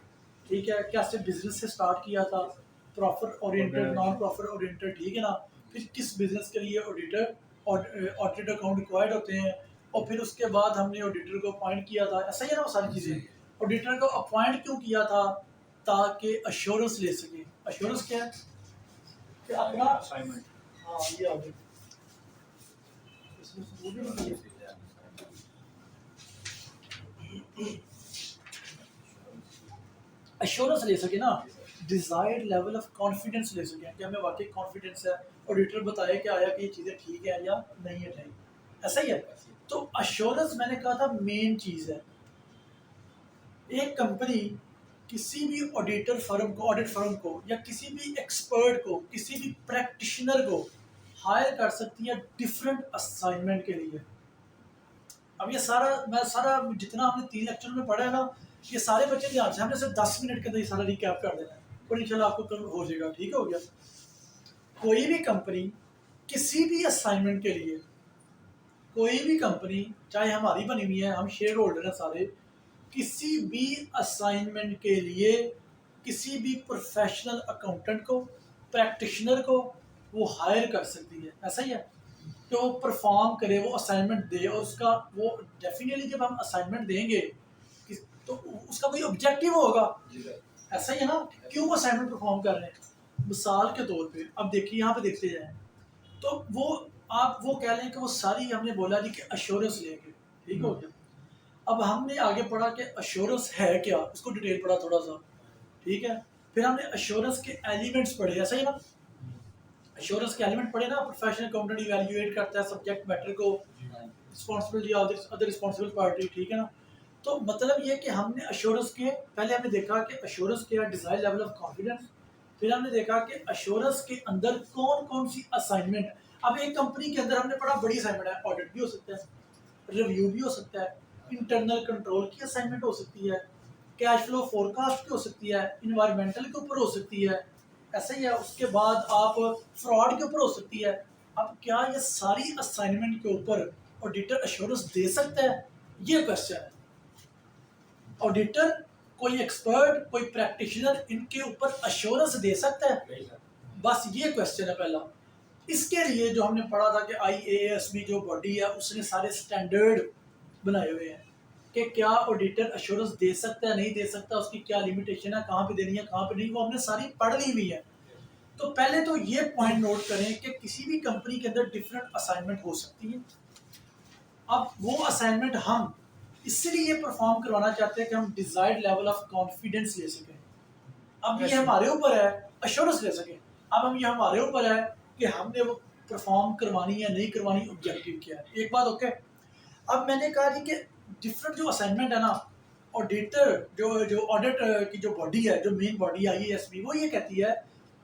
ठीक है? कैसे बिजनेस से स्टार्ट किया था, profit oriented, non profit oriented, ठीक है ना? फिर किस बिजनेस के लिए ऑडिटर ऑडिट अकाउंट रिक्वायर्ड होते हैं, और फिर उसके बाद हमने ऑडिटर को अपॉइंट किया था। ऐसा ही है ना वो सारी चीज़ें। ऑडिटर को अपॉइंट क्यों किया था? ताकि अश्योरेंस ले सके। अश्योरेंस क्या है? कि अपना असाइनमेंट हाँ ये आगे इसमें से वो भी नहीं है। एश्योरेंस ले सके ना, डिजायर्ड लेवल ऑफ कॉन्फिडेंस ले सके कि हमें वाकई कॉन्फिडेंस है, ऑडिटर बताए कि आया कि ये चीज़ें ठीक है या नहीं है ठीक, ऐसा ही है। तो अश्योरेंस मैंने कहा था मेन चीज़ है। एक कंपनी किसी भी ऑडिटर फर्म को, ऑडिट फर्म को, या किसी भी एक्सपर्ट को, किसी भी प्रैक्टिशनर को हायर कर सकती है डिफरेंट असाइनमेंट के लिए। अब ये सारा जितना हमने 3 लेक्चर में पढ़ा है ना, ये सारे बच्चे ध्यान से, हमने सिर्फ 10 मिनट के अंदर ये सारा रिकैप कर देना है और इंशाल्लाह आपको कल हो जाएगा, ठीक हो गया। कोई भी कंपनी किसी भी असाइनमेंट के लिए, कोई भी कंपनी चाहे हमारी बनी हुई है, हम शेयर होल्डर हैं सारे, किसी भी असाइनमेंट के लिए किसी भी प्रोफेशनल अकाउंटेंट को, प्रैक्टिशनर को वो हायर कर सकती है, ऐसा ही है। तो वो परफॉर्म करे, वो असाइनमेंट दे, और उसका वो डेफिनेटली जब हम असाइनमेंट देंगे तो उसका कोई ऑब्जेक्टिव होगा, ऐसा ही है ना, क्यों वो असाइनमेंट परफॉर्म कर रहे हैं। मिसाल के तौर पे अब देखिए, यहाँ पे देखते जाएं तो वो आप वो कह लें कि वो सारी हमने बोला जी कि अश्योरेंस लेके, ठीक हो गया। अब हमने आगे पढ़ा कि अश्योरेंस है क्या, उसको डिटेल पढ़ा थोड़ा सा, ठीक है। फिर हमने अश्योरेंस के एलिमेंट्स पढ़े, ऐसा ही ना, अश्योरेंस के एलिमेंट पढ़े ना, प्रोफेशनल अकाउंटेंट इवैल्यूएट करता है सब्जेक्ट मैटर को, responsibility of other responsible party, ठीक है ना। तो मतलब ये कि हमने अश्योरेंस के पहले हमने देखा कि अश्योरेंस क्या है, डिजायर्ड लेवल ऑफ कॉन्फिडेंस। फिर हमने देखा कि अश्योरेंस के अंदर कौन कौन सी असाइनमेंट, अब एक कंपनी के अंदर हमने पढ़ा बड़ी असाइनमेंट है, ऑडिट भी हो सकता है, रिव्यू भी हो सकता है, इंटरनल कंट्रोल की असाइनमेंट हो सकती है, कैश फ्लो फोरकास्ट की हो सकती है, इन्वायरमेंटल के ऊपर हो सकती है, ऐसा ही है। उसके बाद आप फ्रॉड के ऊपर हो सकती है। अब क्या ये सारी असाइनमेंट के ऊपर ऑडिटर अश्योरेंस दे सकता है, ये क्वेश्चन है। ऑडिटर, कोई एक्सपर्ट, कोई प्रैक्टिशनर इनके ऊपर अश्योरेंस दे सकता है, बस ये क्वेश्चन है पहला। इसके लिए जो हमने पढ़ा था कि IASB जो बॉडी है उसने सारे स्टैंडर्ड बनाए हुए हैं कि क्या ऑडिटर अश्योरेंस दे सकता है, नहीं दे सकता, उसकी क्या लिमिटेशन है, कहाँ पे देनी है, कहाँ पे नहीं, वो हमने सारी पढ़ ली हुई है। तो पहले तो ये पॉइंट नोट करें कि किसी भी कंपनी के अंदर डिफरेंट असाइनमेंट हो सकती है। अब वो असाइनमेंट हम इसलिए परफॉर्म करवाना चाहते हैं कि हम डिजायर्ड लेवल ऑफ कॉन्फिडेंस ले सकें। अब ये हमारे ऊपर है, अश्योरेंस ले सकें। अब हम ये हमारे ऊपर है कि हमने वो परफॉर्म करवानी या नहीं करवानी, ऑब्जेक्टिव क्या है। एक बात ओके। अब मैंने कहा जी कि डिफरेंट जो असाइनमेंट है ना, ऑडिटर जो ऑडिट की जो बॉडी है, जो मेन बॉडी है IASB, वो ये कहती है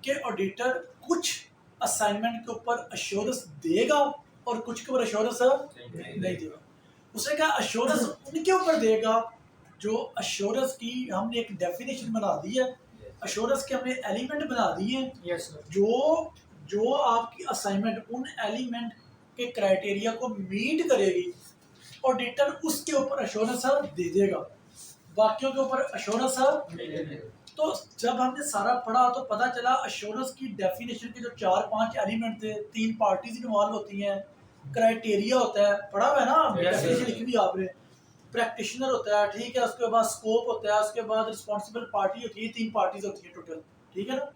कि ऑडिटर कुछ असाइनमेंट के ऊपर अश्योरेंस देगा और कुछ के ऊपर अश्योरेंस नहीं देगा। उसने कहा अश्योरेंस उनके ऊपर देगा जो अश्योरेंस की हमने एक डेफिनेशन बना दी है, अश्योरेंस के हमने एलिमेंट बना दिए हैं। Yes sir. जो आपकी असाइनमेंट उन एलिमेंट के क्राइटेरिया को मीट करेगी, ऑडिटर उसके ऊपर अश्योरेंस दे देगा, बाकियों के ऊपर अश्योरेंस। तो जब हमने सारा पढ़ा तो पता चला अश्योरेंस की डेफिनेशन के जो 4-5 एलिमेंट थे, 3 पार्टीज इन्वॉल्व होती हैं, क्राइटेरिया होता है, पढ़ा हुआ है ना, डेफिनेशन लिखी हुई आपने, प्रैक्टिशनर होता है, ठीक है, उसके बाद स्कोप होता है, उसके बाद रिस्पांसिबल पार्टी होती है, 3 पार्टीज होती है टोटल, ठीक है ना।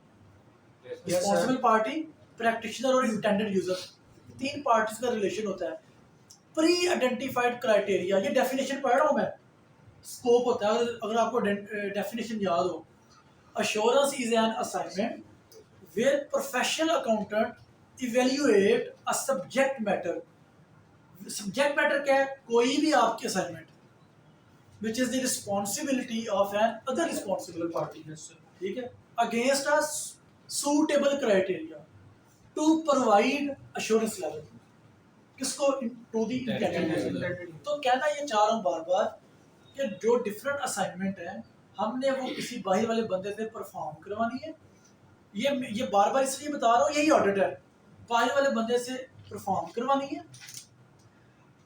रिस्पांसिबल पार्टी, प्रैक्टिशनर और इंटेंडेड यूजर, 3 पार्टीज का रिलेशन होता है। प्री आइडेंटिफाइड क्राइटेरिया, ये डेफिनेशन पढ़ रहा हूँ मैं, स्कोप होता है, अगर आपको डेफिनेशन याद हो, assurance is an assignment where professional accountant evaluate a subject matter. Subject matter क्या है, कोई भी आपकी assignment which is the responsibility of an other responsible party, ठीक है, against a suitable criteria to provide assurance level, किसको, to the intended। तो कहना ये चाह रहा हूँ बार बार कि जो डिफरेंट असाइनमेंट है हमने वो किसी बाहर वाले बंदे से परफॉर्म करवानी है। ये बार बार इसलिए बता रहा हूँ, यही ऑडिट है, बाहर वाले बंदे से परफॉर्म करवानी है।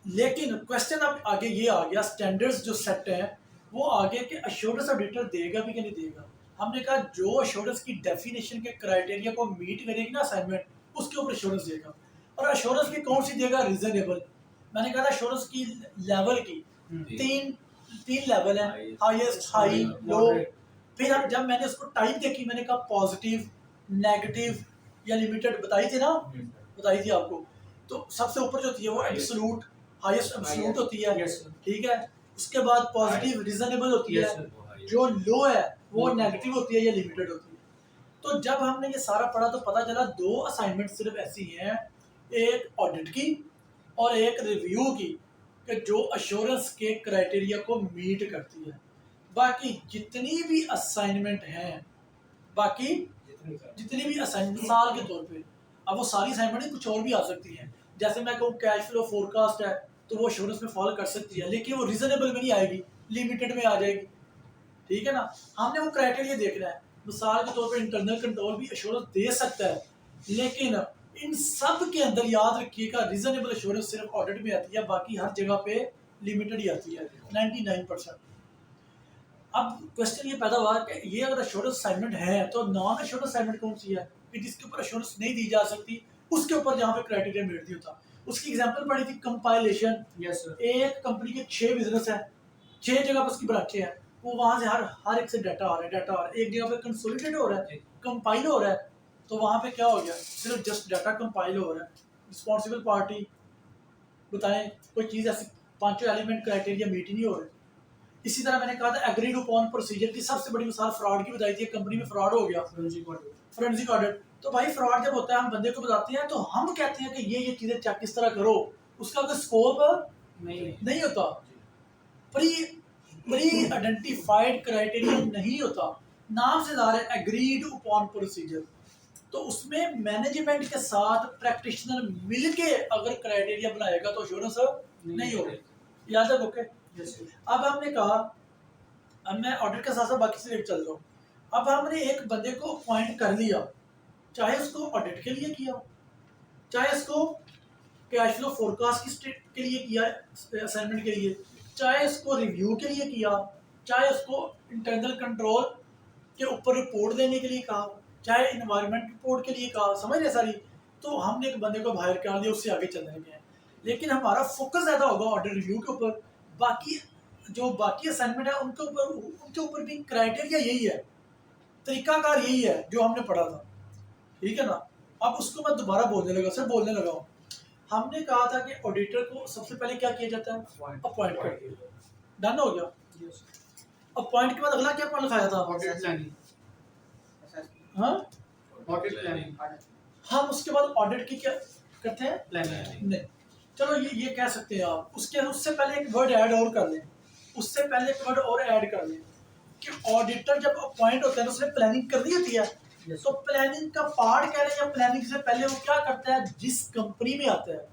लेकिन क्वेश्चन अब आगे ये आ गया, स्टैंडर्ड्स जो सेट हैं वो आगे के अश्योरेंस ऑडिटर देगा भी कि नहीं देगा। हमने कहा जो अश्योरेंस की डेफिनेशन के क्राइटेरिया को मीट करेगी ना असाइनमेंट, उसके ऊपर अश्योरेंस देगा। और अश्योरेंस की कौन सी देगा, रीजनेबल। मैंने कहा था अश्योरेंस की लेवल की तीन लेवल है, हाईएस्ट, हाई, लो। फिर अब जब मैंने उसको टाइप देखी, मैंने कहा पॉजिटिव, नेगेटिव या लिमिटेड बताई थी ना, बताई थी आपको। तो सबसे ऊपर जो होती है वो एब्सोल्यूट, हाईएस्ट एब्सोल्यूट होती है, यस सर, ठीक है। उसके बाद पॉजिटिव रीजनेबल होती यस है, सर, जो लो है वो नेगेटिव होती है या लिमिटेड होती है। तो जब हमने ये सारा पढ़ा तो पता चला 2 असाइनमेंट सिर्फ ऐसी हैं, एक ऑडिट की और एक रिव्यू की, कि जो अश्योरेंस के क्राइटेरिया को मीट करती है। बाकी जितनी भी असाइनमेंट हैं, बाकी जितनी भी असाइनमेंट मिसाल के तौर पे, अब वो सारी असाइनमेंट कुछ और भी आ सकती हैं। जैसे मैं कहूँ कैश फ्लो फोरकास्ट है तो वो अश्योरेंस में फॉल कर सकती है, लेकिन वो रीजनेबल में नहीं आएगी, लिमिटेड में आ जाएगी, ठीक है ना। हमने वो क्राइटेरिया देखना है। मिसाल के तौर पे इंटरनल कंट्रोल भी अश्योरेंस दे सकता है, लेकिन इन सब के अंदर याद रखिएगा रीजनेबल अश्योरेंस सिर्फ ऑडिट में आती है, बाकी हर जगह पे लिमिटेड ही आती है 99%। अब क्वेश्चन ये पैदा हुआ कि ये अगर अश्योरेंस असाइनमेंट है तो नॉन अश्योरेंस असाइनमेंट कौन सी है कि जिसके ऊपर अश्योरेंस नहीं दी जा सकती, उसके ऊपर जहाँ पे क्राइटेरिया मेट नहीं होता। उसकी एग्जांपल पड़ी थी कंपाइलेशन। यस सर, एक कंपनी के 6 बिजनेस है, 6 जगह पर उसकी ब्रांचें हैं, वो वहां से हर एक से डाटा आ रहा है, एक जगह पे कंसोलिडेट हो रहा है, कंपाइल हो रहा है। तो वहां पे क्या हो गया, सिर्फ जस्ट डाटा कंपाइल हो रहा है। रिस्पॉन्सिबल पार्टी बताएं, कोई चीज़ ऐसी 5 एलिमेंट क्राइटेरिया मीट ही नहीं हो रहे। इसी तरह मैंने कहा था एग्रीड अपॉन प्रोसीजर की सबसे बड़ी मिसाल फ्रॉड की बताई थी, कंपनी में फ्रॉड हो गया, फोरेंसिक ऑडिट। तो भाई फ्रॉड जब होता है हम बंदे को बताते हैं तो हम कहते हैं कि ये चीजें चेक किस तरह करो, उसका कोई स्कोप नहीं होता, प्री आइडेंटिफाइड क्राइटेरिया नहीं होता। नाम से दार है एग्रीड अपॉन प्रोसीजर, तो उसमें मैनेजमेंट के साथ प्रैक्टिशनर मिलके अगर क्राइटेरिया बनाएगा तो अश्योरेंस नहीं होगी। याद है? ओके। अब हमने कहा, अब मैं ऑडिट के साथ साथ बाकी से चल रहा हूँ। अब हमने एक बंदे को अपॉइंट कर लिया, चाहे उसको ऑडिट के लिए किया, चाहे उसको कैश फ्लो फोरकास्ट के लिए किया असाइनमेंट के लिए, चाहे उसको रिव्यू के लिए किया, चाहे उसको इंटरनल कंट्रोल के ऊपर रिपोर्ट देने के लिए कहा, चाहे इन्वायरमेंट रिपोर्ट के लिए कहा, समझ रहे सारी। तो हमने एक बंदे को बाहर कर दिया, उससे आगे चलने लगे हैं, लेकिन हमारा फोकस ज़्यादा होगा ऑडिट रिव्यू के ऊपर। बाकी जो बाकी असाइनमेंट है उनके ऊपर भी क्राइटेरिया यही है, तरीकाकार यही है जो हमने पढ़ा था, ठीक है ना। अब उसको मैं दोबारा बोलने लगा हूँ। हमने कहा था कि ऑडिटर को सबसे पहले क्या किया जाता है, अपॉइंट कर दिया, डन हो गया। अपॉइंट के बाद अगला क्या पॉइंट लिखाया था, ऑडिट प्लानिंग, हाँ ऑडिट प्लानिंग, हम उसके बाद ऑडिट की क्या करते हैं, प्लानिंग, नहीं चलो ये कह सकते हैं आप। उससे पहले एक वर्ड ऐड और कर लें, उससे पहले एक वर्ड और ऐड कर लें कि ऑडिटर जब अपॉइंट होता है तो उसने प्लानिंग कर दी होती है। तो प्लानिंग का पार्ट कह रहे हैं या प्लानिंग से पहले वो क्या करता है, जिस कंपनी में आता है,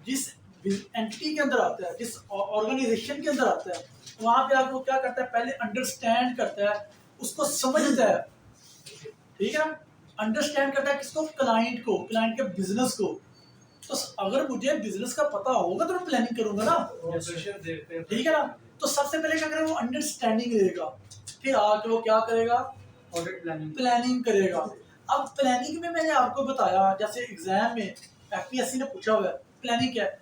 जिस एंटिटी के अंदर आता है, जिस ऑर्गेनाइजेशन के अंदर आता है, वहां पे आपको क्या करता है, पहले अंडरस्टैंड करता है, उसको समझता है, ठीक है। अंडरस्टैंड करता है किसको, क्लाइंट को, क्लाइंट के बिजनेस को। तो अगर मुझे बिजनेस का पता होगा तो मैं प्लानिंग करूंगा ना, ठीक है ना। तो सबसे पहले क्या करेगा, वो अंडरस्टैंडिंग लेगा, फिर आके वो क्या करेगा, ऑडिट प्लानिंग, प्लानिंग करेगा। अब प्लानिंग में मैंने आपको बताया, जैसे एग्जाम में एफपीएससी ने पूछा हुआ है प्लानिंग क्या है।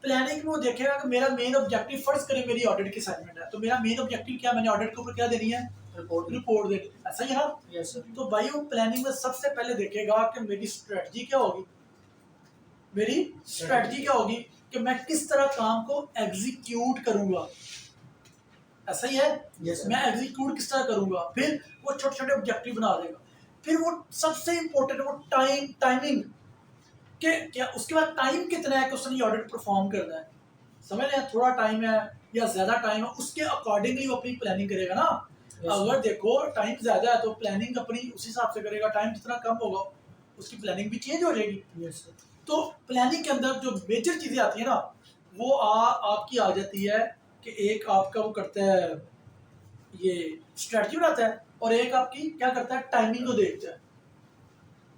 प्लानिंग में वो देखेगा कि मेरा मेन ऑब्जेक्टिव, फर्ज करें मेरी ऑडिट की असाइनमेंट है, तो मेरा मेन ऑब्जेक्टिव क्या, मैंने ऑडिट के ऊपर क्या देनी है, रिपोर्ट देनी, ऐसा ही है ना। यस सर, तो भाई वो प्लानिंग में सबसे पहले देखेगा कि मेरी स्ट्रेटजी क्या होगी, मेरी स्ट्रेटजी क्या होगी कि मैं किस तरह काम को एग्जीक्यूट करूंगा, ऐसा ही है। Yes, sir. मैं एग्जीक्यूट किस तरह करूंगा, फिर वो छोटे छोटे ऑब्जेक्टिव बना देगा, फिर वो सबसे इंपॉर्टेंट वो टाइमिंग के क्या, उसके बाद टाइम कितना है कि उसने ऑडिट परफॉर्म करना है, समझ रहे हैं, थोड़ा टाइम है या ज्यादा टाइम है, उसके अकॉर्डिंगली वो अपनी प्लानिंग करेगा ना। अगर देखो टाइम ज्यादा है तो प्लानिंग अपनी उस हिसाब से करेगा, टाइम जितना कम होगा उसकी प्लानिंग भी चेंज हो जाएगी। यस सर, तो प्लानिंग के अंदर जो मेजर चीजें आती है ना, वो आपकी आ जाती है कि एक आपका वो करता है, ये स्ट्रेटजी बनाता है, और एक आपकी क्या करता है, टाइमिंग को देखता है।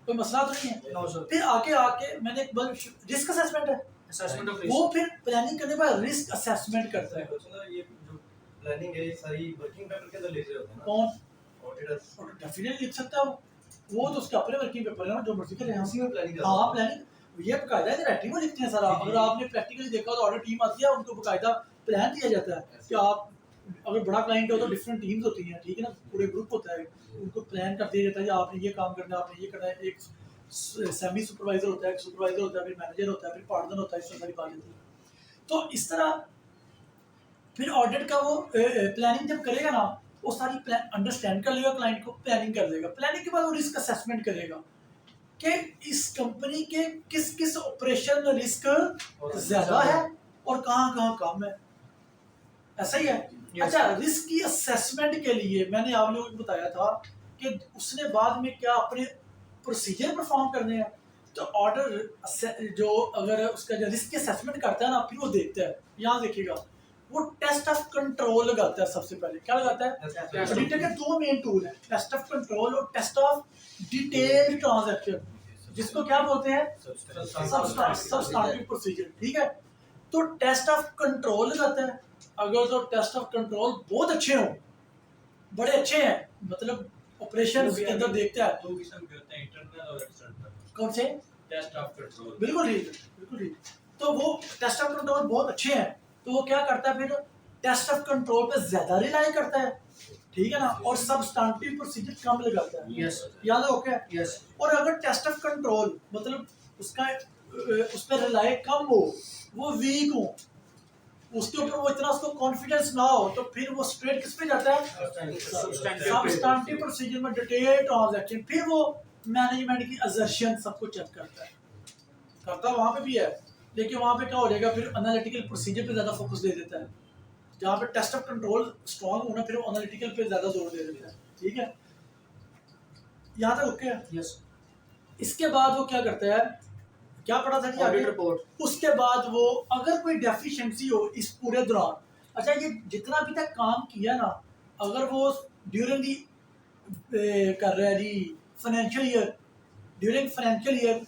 कोई मसला तो नहीं है। नो सर, फिर आके मैंने एक बार रिस्क असेसमेंट है, असेसमेंट ऑफ वो रिस्क, फिर प्लानिंग करने के बाद रिस्क असेसमेंट करता है। ये जो प्लानिंग है ये सारी वर्किंग पेपर के अंदर लिखे होते हैं ना कौन ऑडिटर, डेफिनेटली लिख सकता है वो तो उसके अपने वर्किंग पेपर है ना, जो मर्जी करें हम। उसी में प्लानिंग हाँ प्लानिंग ये बकायदा है, राइटिंग में लिखते हैं सारा। अगर आपने प्रैक्टिकली देखा तो ऑडिट टीम आती है, उनको बकायदा प्लान दिया जाता है कि आप अगर बड़ा क्लाइंट हो तो डिफरेंट टीम्स होती हैं, ठीक है ना, पूरे ग्रुप होता है, उनको प्लान कर दिया जाता है कि आपने ये काम करना है, आपने ये करना है, एक सेमी सुपरवाइजर होता है, सुपरवाइजर होता है, फिर मैनेजर होता है, फिर पार्टनर होता है, इसमें सारी बात होती है। तो इस तरह फिर ऑडिट का वो प्लानिंग जब करेगा ना, वो सारी अंडरस्टैंड कर लेगा क्लाइंट को, प्लानिंग कर लेगा। प्लानिंग के बाद वो रिस्क असेसमेंट करेगा कि इस कंपनी के किस किस ऑपरेशन में रिस्क ज्यादा है और कहाँ कहाँ कम है। ऐसा ही है। अच्छा, रिस्क की असेसमेंट के लिए मैंने आप लोगों को बताया था कि उसने बाद में क्या अपने प्रोसीजर परफॉर्म करने हैं। तो ऑर्डर जो अगर उसका जो रिस्क असेसमेंट करता है ना, फिर वो देखता है, यहाँ देखिएगा, वो टेस्ट ऑफ कंट्रोल लगाता है। सबसे पहले क्या लगाता है? ऑडिटर के दो मेन टूल है, टेस्ट ऑफ कंट्रोल और टेस्ट ऑफ डिटेल्ड ट्रांजैक्शन, जिसको क्या बोलते हैं? सबस्टैंटिव प्रोसीजर। ठीक है, तो टेस्ट ऑफ कंट्रोल लगाता है। अगर तो टेस्ट ऑफ कंट्रोल बहुत अच्छे हो, बड़े अच्छे हैं, मतलब ऑपरेशन के अंदर देखता है। दो किस्म के होते हैं, इंटरनल और एक्सटर्नल। कौन से? Test of control. बिल्कुल ठीक, बिल्कुल ठीक। तो वो टेस्ट ऑफ कंट्रोल बहुत अच्छे हैं, तो वो क्या करता है फिर? टेस्ट ऑफ कंट्रोल पे ज्यादा रिलाई करता है, ठीक है ना, और सबस्टैंटिव प्रोसीजर कम लगाता है। यस याद है? ओके। यस और अगर टेस्ट ऑफ कंट्रोल मतलब उसका उस पर रिलाई कम हो, वो वीक हो, उसके ऊपर वो इतना उसको कॉन्फिडेंस ना हो, तो फिर वो स्ट्रेट किस पे जाता है? सबस्टैंटिव प्रोसीजर में डिटेल ट्रांजैक्शन। फिर वो मैनेजमेंट की असर्शन सबको चेक करता है, करता वहां पे भी है, लेकिन वहां पे क्या हो जाएगा, फिर एनालिटिकल प्रोसीजर पे ज्यादा फोकस दे देता है। जहाँ पे टेस्ट ऑफ कंट्रोल स्ट्रांग होना, फिर वो एनालिटिकल पे ज्यादा जोर दे देता है। ठीक है, यहाँ तक ओके है। यस इसके बाद वो क्या करता है, क्या पढ़ा था कि ऑडिट आगे? रिपोर्ट। उसके बाद वो अगर कोई डेफिशिएंसी हो इस पूरे दौरान, अच्छा ये जितना अभी तक काम किया ना, अगर वो ड्यूरिंग दी कर रहा है जी financial year, during financial year,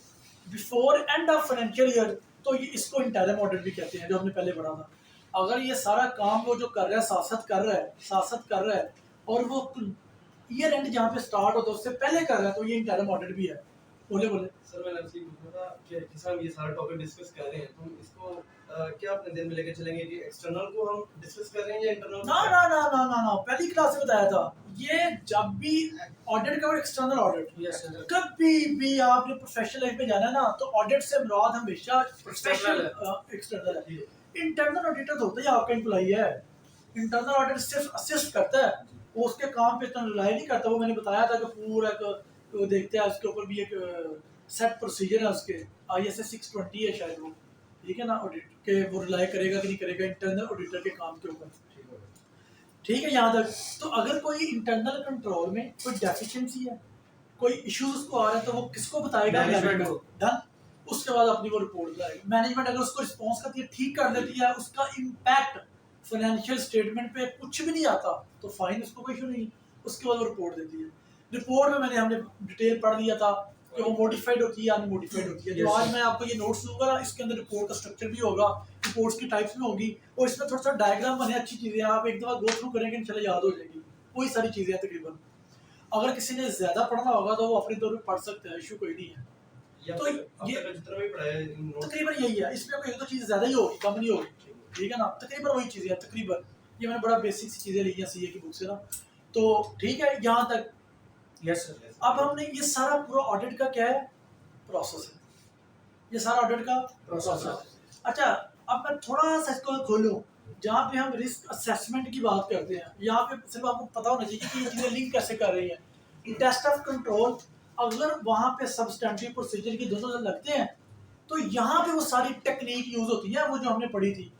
before end of financial year, तो ये इसको इंटरिम ऑडिट भी कहते हैं, जो हमने पहले पढ़ा था। अगर ये सारा काम वो जो कर रहा है, साथ कर रहा है और वो ईयर एंड जहाँ पे स्टार्ट होता है उससे पहले कर रहा है, तो ये इंटरिम ऑडिट भी है। बोले सर मैंने आपसे पूछना था कि जैसे हम ये सारा टॉपिक डिस्कस कर रहे हैं, तो हम इसको क्या अपने दिन में लेके चलेंगे कि एक्सटर्नल को हम डिस्कस कर रहे हैं या इंटरनल? ना, पहली क्लास में बताया था, ये जब भी ऑडिट का और एक्सटर्नल ऑडिट, यस कभी भी आपने प्रोफेशनल लाइफ में जाना है ना, तो ऑडिट से मुराद हमेशा प्रोफेशनल एक्सटर्नल है। इंटरनल ऑडिटर तो होता ही आपका एम्प्लॉई है। इंटरनल ऑडिटर सिर्फ असिस्ट करता है, वो उसके काम पे इतना रिलाई नहीं करता। वो मैंने बताया था कि पूरा वो देखते हैं, उसके ऊपर भी एक सेट प्रोसीजर है उसके, ISA 620 है शायद वो, ठीक है ना, ऑडिट के वो रिलाई करेगा कि नहीं करेगा इंटरनल ऑडिटर के काम के ऊपर। ठीक है यहाँ तक। तो अगर कोई इंटरनल कंट्रोल में कोई डेफिशिएंसी है, कोई इश्यूज उसको आ रहा है, तो वो किसको बताएगा? मैनेजमेंट को। डन। उसके बाद अपनी वो रिपोर्ट लाएगा। मैनेजमेंट अगर उसको रिस्पॉन्स करती है, ठीक कर देती है, उसका इम्पैक्ट फाइनेंशियल स्टेटमेंट पे कुछ भी नहीं आता, तो फाइन, उसको कोई इशू नहीं। उसके बाद वो रिपोर्ट देती है। रिपोर्ट में हमने डिटेल पढ़ लिया था कि वो मॉडिफाइड होती है या अनमॉडिफाइड होती है। जो आज मैं आपको ये नोट्स दूंगा ना, इसके अंदर रिपोर्ट का स्ट्रक्चर भी होगा, रिपोर्ट्स की टाइप्स में होगी, और इसमें थोड़ा सा डायग्राम बने, अच्छी चीजें आप एक दफा गो थ्रू करेंगे, इंशाल्लाह याद हो जाएगी। वही सारी चीजें हैं तकरीबन। अगर किसी ने ज्यादा पढ़ना होगा तो वो अपने तौर पर पढ़ सकते हैं, इशू कोई नहीं है। तो ये जितना भी पढ़ाया है तकरीबन यही है। इसमें कोई एक दो चीज़ ज़्यादा ही होगी, कम नहीं होगी, ठीक है ना। तकरीबन वही चीज़ें हैं, तकरीबन ये मैंने बड़ा बेसिक सी चीज़ें ली हैं CA की बुक से ना, तो ठीक है यहाँ तक। Yes sir. अब हमने ये सारा पूरा ऑडिट का क्या है, प्रोसेस है, ये सारा ऑडिट का प्रोसेस है। अच्छा, अब मैं थोड़ा सा इसको खोलूँ, जहाँ पे हम रिस्क असेसमेंट की बात करते हैं, यहाँ पे सिर्फ आपको पता होना चाहिए कि ये चीज़ें लिंक कैसे कर रही हैं। टेस्ट ऑफ कंट्रोल, अगर वहाँ पे सबस्टैंटिव प्रोसीजर की दोनों लगते हैं, तो यहाँ पे वो सारी टेक्निक यूज होती है, वो जो हमने पढ़ी थी,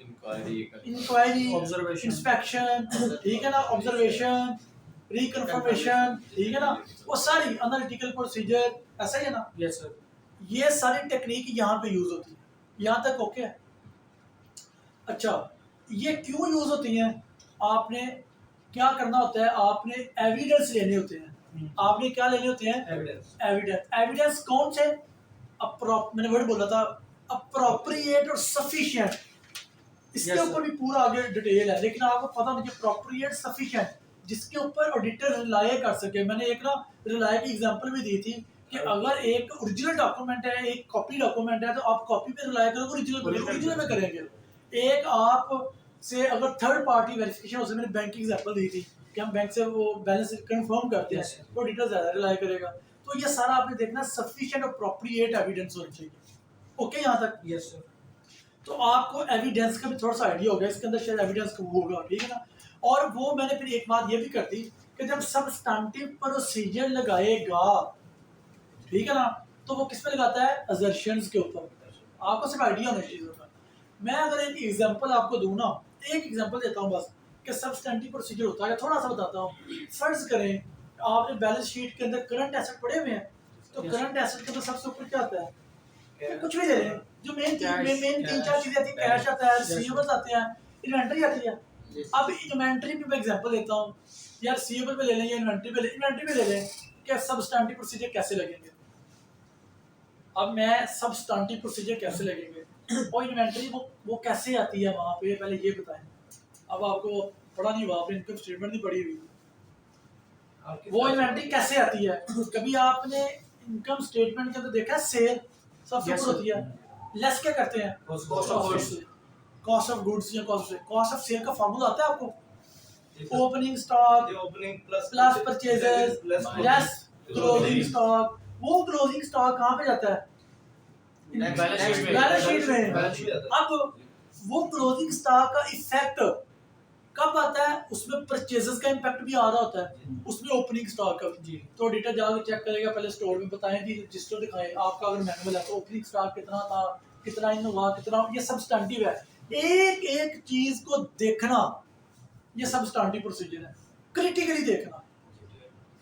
इंक्वायरी, ऑब्जर्वेशन, इंस्पेक्शन, ठीक है ना, ऑब्जर्वेशन, रिकन्फर्मेशन, ठीक है ना, वो सारी एनालिटिकल प्रोसीजर, ऐसा ही है ना। Yes sir. ये सारी टेक्निक यहाँ पे यूज होती है, यहाँ तक ओके है। अच्छा, ये क्यों यूज होती हैं? आपने क्या करना होता है, आपने एविडेंस लेने होते हैं। आपने क्या लेने होते हैं? एविडेंस। एविडेंस कौन से? मैंने वर्ड बोला था, अप्रोप्रिएट और सफिशिएंट। इसके ऊपर भी पूरा आगे डिटेल है, लेकिन आपको पता नहीं अप्रोप्रिएट सफिशिएंट, जिसके ऊपर ऑडिटर रिलाई कर सके। मैंने एक ना रिलाई की एग्जांपल भी दी थी कि अगर एक ओरिजिनल डॉक्यूमेंट है, एक कॉपी डॉक्यूमेंट है, तो आप कॉपी पे रिलाई करोगे, ओरिजिनल में करेंगे। एक आप से अगर थर्ड पार्टी वेरिफिकेशन, उससे मैंने बैंक की एग्जांपल दी थी कि हम बैंक से वो बैलेंस कंफर्म करते हैं, तो ऑडिटर ज़्यादा रिलाई करेगा। तो ये सारा आपने देखना सफिशिएंट और अप्रोप्रिएट एविडेंस होना चाहिए। ओके यहाँ तक? Yes sir. तो आपको एविडेंस का भी थोड़ा सा आइडिया होगा, इसके अंदर शायद एविडेंस होगा, ठीक है ना। और वो मैंने फिर एक बात ये भी कर दी कि जब सबस्टांटिव प्रोसीजर लगाएगा, ठीक है ना, तो वो किस पे लगाता है? असर्शंस के ऊपर। आपको सिर्फ आइडिया होना चाहिए होगा। मैं अगर एक एग्जांपल आपको दूं ना, एक एग्जांपल देता हूँ बस कि सबस्टेंटिव प्रोसीजर होता है, थोड़ा सा बताता हूँ। फर्ज करें आपने बैलेंस शीट के अंदर करंट एसेट पड़े हुए हैं, तो करंट एसेट के अंदर सबसे ऊपर क्या आता है? कुछ भी ले लें, जो मेन तीन चार चीजें आती है, कैश आता है, रिसीवेबल्स आते हैं, इन्वेंटरी आती है। अब इन्वेंटरी पे मैं एग्जांपल देता हूँ यार, रिसीवेबल पे ले लें या इन्वेंटरी पे ले लें कि सबस्टेंटिव प्रोसीजर कैसे लगेंगे। अब मैं सबस्टेंटिव प्रोसीजर कैसे लगेंगे और इन्वेंटरी वो कैसे आती है वहाँ पे, पहले ये बताएं। अब आपको पढ़ा नहीं हुआ, आपने इनकम स्टेटमेंट नहीं पढ़ी हुई, वो इन्वेंटरी कैसे आती है? कभी आपने इनकम स्टेटमेंट के अंदर देखा है सेल सबसे ऊपर होती है, लेस क्या करते हैं? कॉस्ट ऑफ गुड्स या कॉस्ट ऑफ सेल का फार्मूला आता है आपको? Opening stock plus purchases less closing stock. वो क्लोजिंग स्टॉक कहाँ पे जाता है? बैलेंस शीट में। अब वो क्लोजिंग स्टॉक का इफेक्ट कब आता है? उसमें परचेजेस का इम्पैक्ट भी आ रहा होता है, उसमें ओपनिंग स्टॉक का जी। तो ऑडिटर जाकर चेक करेगा, पहले स्टोर में बताएं जी, रजिस्टर दिखाएं आपका, अगर मैनुअल है तो ओपनिंग स्टॉक कितना था, कितना इन हुआ, कितना, ये सबस्टेंटिव है। एक एक चीज को देखना, ये सबस्टेंटिव प्रोसीजर है, क्रिटिकली देखना,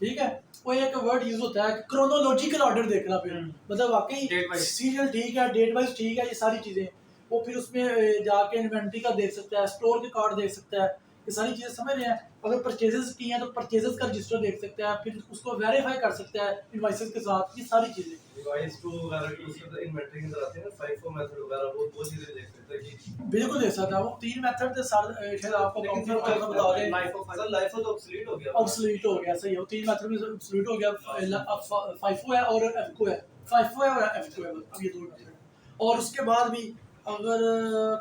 ठीक है। वो एक वर्ड यूज होता है क्रोनोलॉजिकल ऑर्डर देखना, फिर मतलब वाकई सीरियल ठीक है, डेट वाइज ठीक है, ये सारी चीजें। वो फिर उसमें जाके इन्वेंटरी का देख सकता है, स्टोर के कार्ड देख सकता है, ये सारी चीजें समझ रहे हैं। अगर परचेजेस की हैं तो परचेजेस का रजिस्टर देख सकता है, फिर उसको वेरीफाई कर सकता है इनवॉइसेस के साथ, ये सारी चीजें। डिवाइस टू वगैरह की उसके इन्वेंटरी के अंदर आते हैं ना, FIFO मेथड वगैरह, वो चीजें देख सकते हैं कि बिल्कुल देख सकता है। वो तीन मेथड थे शायद आपको काउंटर करना बता दें। सर लाइफो तो ऑब्सोलीट हो गया, ऑब्सोलीट हो गया, सही है। वो तीन मेथड में ऑब्सोलीट हो गया, अब फाइफो है और एफको है, फाइफो है और एफको है, अब ये दो मेथड। और उसके बाद भी अगर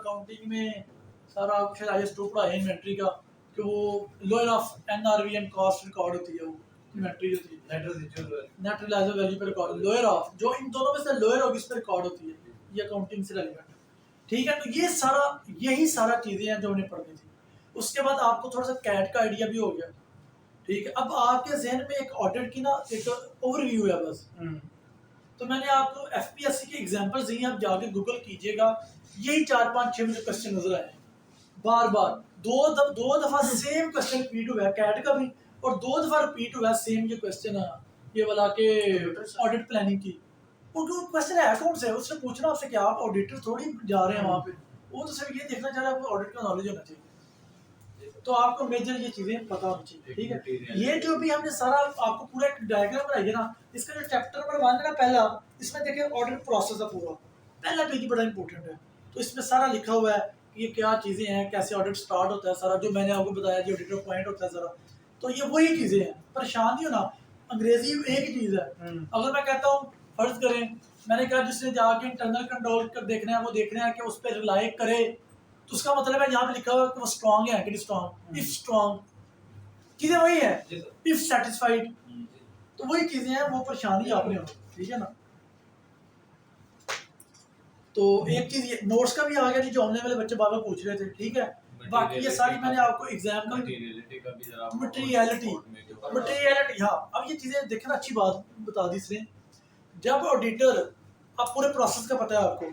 काउंटिंग में सारा आप शायद IS2 पढ़ाए इन्वेंटरी का, कि वो lower of NRV and cost record होती है, वो इन्वेंटरी होती है, नेट रिलायबल वैल्यू पे रिकॉर्ड, लोअर ऑफ, जो इन दोनों में से लोअर होगी इस पे रिकॉर्ड होती है, ये अकाउंटिंग से रिलेवेंट है, ठीक है। तो ये सारा, यही सारा चीजें हैं जो हमने पढ़नी थी। उसके बाद आपको थोड़ा सा कैट का आइडिया भी हो गया, ठीक है। अब आपके जहन में एक ऑडिट की ना एक ओवरव्यू है बस। तो मैंने आपको FPSC के एग्जांपल्स दिए, आप जाके गूगल कीजिएगा, यही 4-5-6 मुझे क्वेश्चन नजर आए बार बार, दो दफा सेम क्वेश्चन रिपीट हुआ है कैट का भी, और 2 दफा रिपीट हुआ है सेम ये क्वेश्चन ये वाला के ऑडिट प्लानिंग की। वो क्वेश्चन है कौन से, उससे पूछना आपसे कि आप ऑडिटर थोड़ी जा रहे हैं वहाँ पे, वो तो सिर्फ ये देखना चाह रहा है आपको ऑडिट का नॉलेज होना चाहिए। तो आपको मेजर ये चीजें पता होनी चाहिए, ठीक है। ये जो भी हमने सारा आपको पूरा एक डायग्राम बनाई है ना, इसका जो चैप्टर नंबर 1 है ना पहला, इसमें देखिए ऑडिट प्रोसेस है पूरा, पहला पेज बड़ा इंपॉर्टेंट है। तो इसमें सारा लिखा हुआ है कि ये क्या चीजें हैं, कैसे ऑडिट स्टार्ट होता है, सारा जो मैंने आपको बताया जो ऑडिटर पॉइंट होता है सारा, तो ये वही चीजें हैं। परेशान नहीं होना, अंग्रेजी एक ही चीज है। अगर मैं कहता हूँ, फर्ज करें मैंने कहा जिसने जाके इंटरनल कंट्रोल कर देखना है, वो देखना है कि उस पर रिलाई करे, तो उसका मतलब है यहाँ पे लिखा हुआ कि वो स्ट्रांग है कि स्ट्रांग, इफ स्ट्रांग, चीजें वही है, इफ सेटिस्फाइड, तो वही चीजें हैं, वो परेशानी आपने हो, ठीक है ना। तो एक चीज ये नोट्स का भी आ गया जी, जो ऑनलाइन वाले बच्चे बार बार पूछ रहे थे, ठीक है। बाकी ये सारी मैंने आपको एग्जाम का मटेरियलिटी, हाँ। अब ये चीजें देखना, अच्छी बात बता दी इसने, जब ऑडिटर, अब पूरे प्रोसेस का पता है आपको,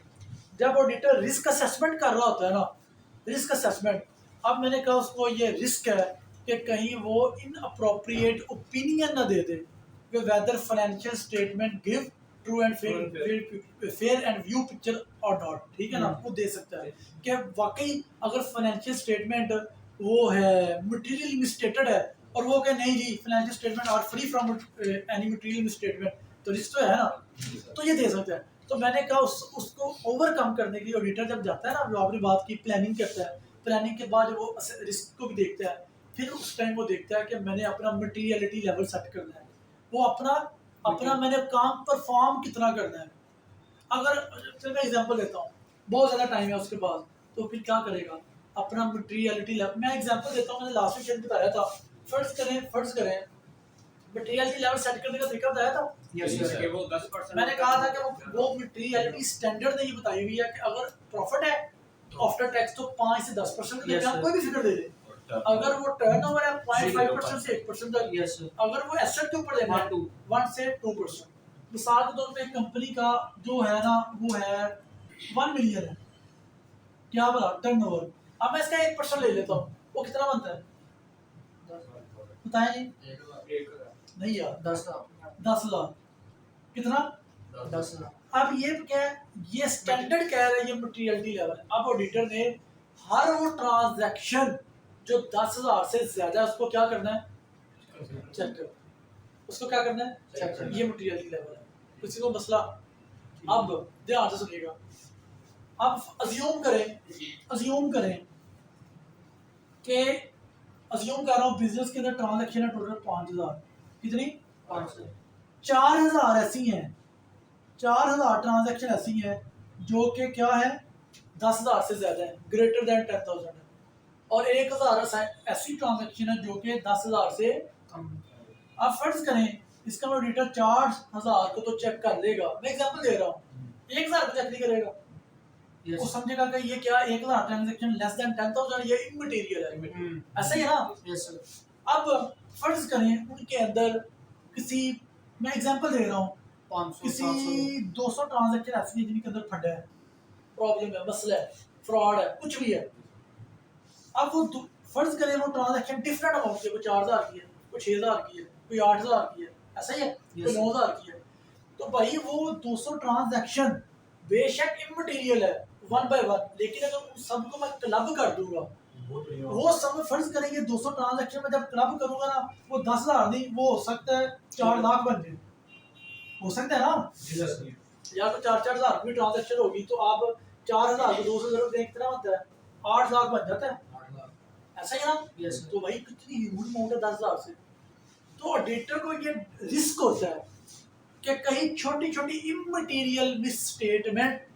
जब ऑडिटर रिस्क असेसमेंट कर रहा होता है ना, रिस्क असेसमेंट, अब मैंने कहा उसको ये रिस्क है कि कहीं वो इनअप्रोप्रिएट ओपिनियन ना दे दे कि weather financial statement give true and fair and view picture और नॉट, ठीक है ना। वो दे सकता है कि वाकई अगर फाइनेंशियल स्टेटमेंट वो है मटेरियल मिसस्टेटेड है, और वो कहे नहीं जी financial statement are free from any material misstatement, तो रिस्क तो है ना, तो ये दे सकता है। तो मैंने कहा उसको ओवरकम करने के लिए ऑडिटर जब जाता है ना, जो आपने बात की, प्लानिंग करता है, प्लानिंग के बाद वो रिस्क को भी देखता है, फिर उस टाइम वो देखता है कि मैंने अपना मटेरियलिटी लेवल सेट करना है, वो अपना मैंने काम परफॉर्म कितना करना है। अगर चल मैं एग्जांपल देता हूँ, बहुत ज़्यादा टाइम है उसके पास, तो फिर क्या करेगा, अपना मटेरियलिटी लेवल, मैं एग्जांपल देता हूँ, मैंने लास्ट वीक बताया था, फर्ज करें मटेरियलिटी लेवल सेट करने का तरीका बताया था, Yes, जैसे sir. कि वो 10% मैंने कहा था कि वो मटेरियलिटी स्टैंडर्ड ने ये बताई हुई है कि अगर प्रॉफिट है तो आफ्टर टैक्स तो 5 से 10% का Yes, देगा, sir. कोई भी फिगर दे दे। अगर वो टर्नओवर है 0.5% से 1% तक, Yes, sir. अगर वो एसेट के ऊपर देना है 1 से 2%। मिसाल के तौर पे एक कंपनी का जो है ना वो है 1 मिलियन है, क्या बोला टर्नओवर, अब मैं इसका 1% ले लेता हूँ, वो कितना बनता है बताएं जी? नहीं यार 10 लाख 10 लाख कितना? 10 लाख। अब ये क्या है, ये स्टैंडर्ड कह रहा है, ये मटेरियलिटी लेवल। अब ऑडिटर ने हर वो ट्रांजैक्शन जो 10,000 से ज्यादा है उसको क्या करना है, चेक कर, उसको क्या करना है चेक करना। ये मटेरियलिटी लेवल है। किसी को मसला? अब ध्यान से सुनिएगा, अब अज्यूम करें कि अज्यूम कर रहा हूँ बिजनेस के अंदर ट्रांजैक्शन है टोटल 5,000, कितनी 500 4,000 ऐसी हैं, 4,000 ट्रांजैक्शन ऐसी हैं जो कि क्या है 10,000 से ज्यादा है, ग्रेटर देन 10,000 है, और 1,000 ऐसी ट्रांजैक्शन है जो कि 10,000 से कम। आप फर्ज करें इसका ऑडिटर 4,000 को तो चेक कर लेगा, मैं एग्जांपल दे रहा हूँ, 1,000 को चेक नहीं करेगा, वो Yes. समझेगा कि ये क्या 1,000 ट्रांजैक्शन लेस देन 10,000 ये इमटेरियल है, ऐसा ही है ना। Yes, sir. अब फर्ज करें उनके अंदर किसी, मैं एग्जांपल दे रहा हूँ, 500 किसी 200 ट्रांजैक्शन ऐसी है जिनके अंदर फंड है, प्रॉब्लम है, मसला है, फ्रॉड है, कुछ भी है। अब वो फर्ज करें वो ट्रांजैक्शन डिफरेंट अमाउंट की है, कोई 4,000 की है, कोई 6,000 की है, कोई 8,000 की है, ऐसा ही है, कोई 9,000 की है। तो भाई वो 200 ट्रांजैक्शन बेशक इमटेरियल है वन बाय वन, लेकिन अगर उन सबको मैं क्लब कर दूंगा, वो सब फर्ज करेंगे 200 ट्रांजैक्शन में जब क्लब करूंगा ना, वो 10,000 नहीं, वो हो सकता है 4 लाख बन जाए, हो सकता है ना, या तो 4-4 हजार की ट्रांजैक्शन होगी तो आप 4,000 को 200 जरूर दें, कितना बनता है 8 लाख बन जाता है, ऐसा ही ना। Yes, sir. तो भाई कितनी ह्यूज अमाउंट है 10,000 से। तो ऑडिटर को ये रिस्क होता है कि कहीं छोटी छोटी इमटेरियल मिसस्टेटमेंट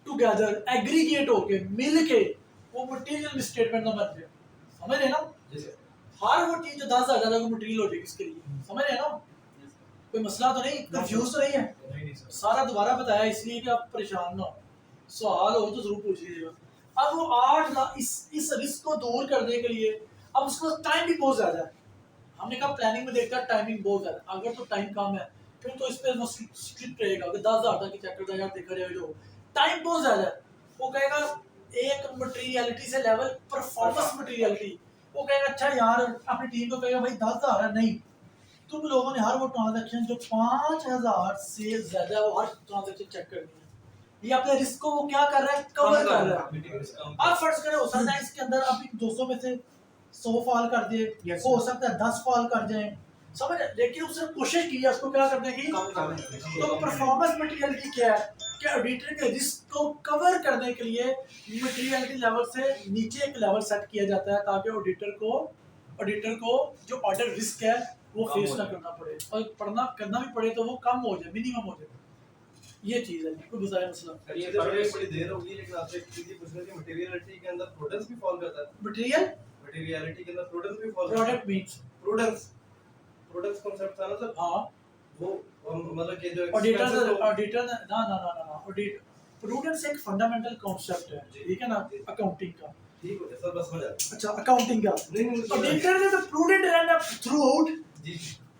टुगेदर एग्रीगेट होके मिल के वो मटेरियल मिसस्टेटमेंट ना बन जाए, समझ रहे हैं ना। जी सर। हर वो चीज जो 10,000 ज्यादा को मटेरियल हो जाएगी इसके लिए, समझ रहे हैं ना, कोई मसला तो नहीं, कंफ्यूज तो नहीं है, नहीं सर। सारा दोबारा बताया इसलिए कि आप परेशान ना हो, सवाल हो तो जरूर पूछ लीजिएगा। अब वो 8 लाख इस रिस्क को दूर करने के लिए, अब उसको टाइम भी बहुत ज्यादा है, हमने कहा प्लानिंग में देखा टाइमिंग बहुत ज्यादा, अगर तो टाइम कम है फिर तो इस पे वो स्ट्रिक्ट रहेगा कि 10,000 तक की चेक करता है, देखा जाए जो टाइम बहुत ज्यादा है, वो कहेगा एक मटेरियलिटी से लेवल परफॉर्मेंस मटेरियलिटी, वो कहेगा अच्छा यार अपनी टीम को कहेगा भाई 10,000 है, नहीं तुम लोगों ने हर वो ट्रांजैक्शन जो 5,000 से ज्यादा है वो हर ट्रांजैक्शन चेक करनी है, ये अपने रिस्क को वो क्या कर रहा है, कवर कर रहा है। अब फर्ज करें हो सकता है इसके अंदर आप 200 में से 100 फॉल कर दे, Yes, हो सकता है 10 फॉल कर जाए, समझ, लेकिन उसने कोशिश की है उसको क्या करने की, कम करने। तो परफॉर्मेंस मटेरियलिटी क्या है कि ऑडिटर के रिस्क को कवर करने के लिए मटेरियलिटी लेवल से नीचे एक लेवल सेट किया जाता है ताकि ऑडिटर को जो ऑर्डर रिस्क है वो कम फेस हो ना जाए। करना पड़े, और करना भी पड़े तो वो कम हो जाए, मिनिमम हो जाए, ये चीज है। कोई बताया मसला सर ये तो बड़ी देर होगी, लेकिन आपसे एक चीज पूछना थी, मटेरियलिटी के अंदर प्रूडेंस भी फॉल करता है। मटेरियलिटी के अंदर प्रूडेंस भी फॉल करता है। प्रोडक्ट मीन्स प्रूडेंस कॉन्सेप्ट था ना सर, हाँ वो मतलब कि जो ऑडिटर expenses को- ऑडिटर ना ऑडिट प्रूडेंस एक फंडामेंटल कॉन्सेप्ट है, ठीक है ना, अकाउंटिंग का। ठीक हो गया सर, बस हो जाए। अच्छा अकाउंटिंग का नहीं ऑडिटर ने तो प्रूडेंट रहना थ्रू आउट, जी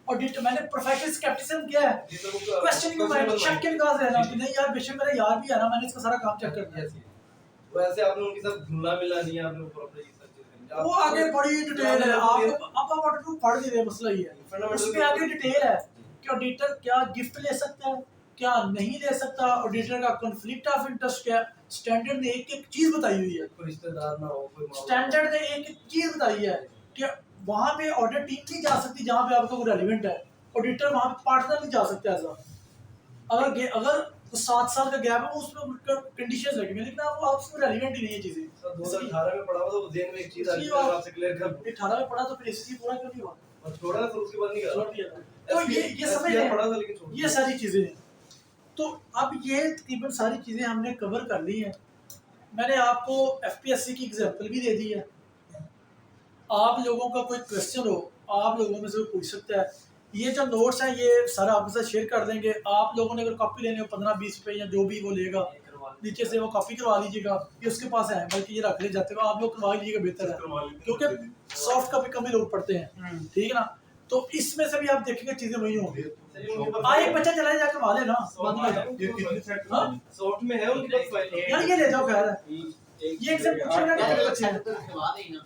ऑडिटर मैंने प्रोफेशनल स्केप्टिसिज्म किया है, जी सर, वो क्वेश्चनिंग माइंड शक के निगाह से रहना कि नहीं यार बेशक मेरा यार भी है ना, मैंने इसका सारा काम चेक कर दिया। वैसे आपने उनके साथ घुलना मिलना नहीं है, आपने प्रॉपर ये सब चीजें वो आगे बड़ी डिटेल है, आप ऑडिटर को पढ़ दीजिए, मसला ही है उसमें आगे डिटेल है कि ऑडिटर क्या गिफ्ट ले सकता है, क्या नहीं ले सकता, ऑडिटर का कॉन्फ्लिक्ट ऑफ इंटरेस्ट क्या, स्टैंडर्ड ने एक एक चीज बताई हुई है, कोई रिश्तेदार ना हो, कोई मामला- स्टैंडर्ड ने एक एक चीज बताई है कि वहां पे ऑडिट टीम नहीं जा सकती जहां पे आपका कोई रेलिवेंट है, ऑडिटर वहां पे पार्टनर नहीं जा सकता ऐसा, अगर 7 साल का गैप है उसमें कंडीशंस लगेंगे, लेकिन आप उसमें रेलिवेंट ही नहीं है चीजें। सर 2018 में पढ़ा हुआ था, वो जेन में एक चीज आई इसलिए थी, आप- आपसे क्लियर कर दूं। 18 में पढ़ा तो फिर इसलिए पूरा क्यों नहीं हुआ, और छोड़ा ना सर, उसके बाद नहीं करा। छोड़ दिया था। तो ये समझ SPR रहे पढ़ा हैं, था लेकिन छोड़ ये दिया। सारी चीजें हैं। तो अब ये तकरीबन सारी चीजें हमने कवर कर ली हैं, मैंने आपको एफपीएससी की एग्जांपल भी दे दी है, आप लोगों का कोई क्वेश्चन हो आप लोगों में से कोई पूछ सकता है, ये जो नोट्स हैं ये सारा आपके साथ शेयर कर देंगे। आप लोगों ने अगर कॉपी लेनी हो 15-20 रुपये या जो भी वो लेगा नीचे से वो कॉपी करवा लीजिएगा, ये उसके पास है, बल्कि ये रख ले जाते हो आप लोग करवा लीजिएगा, बेहतर है क्योंकि सॉफ्ट कॉपी कम ही लोग पढ़ते हैं, ठीक है ना। तो इसमें से भी आप देखेंगे चीजें वही होंगी। एक बच्चा चला जाके करवा ले ना, सॉफ्ट में है उनके पास फाइल यार ये ले जाओ खैर, ये एक से पूछो ना कितने बच्चे हैं, करवा देना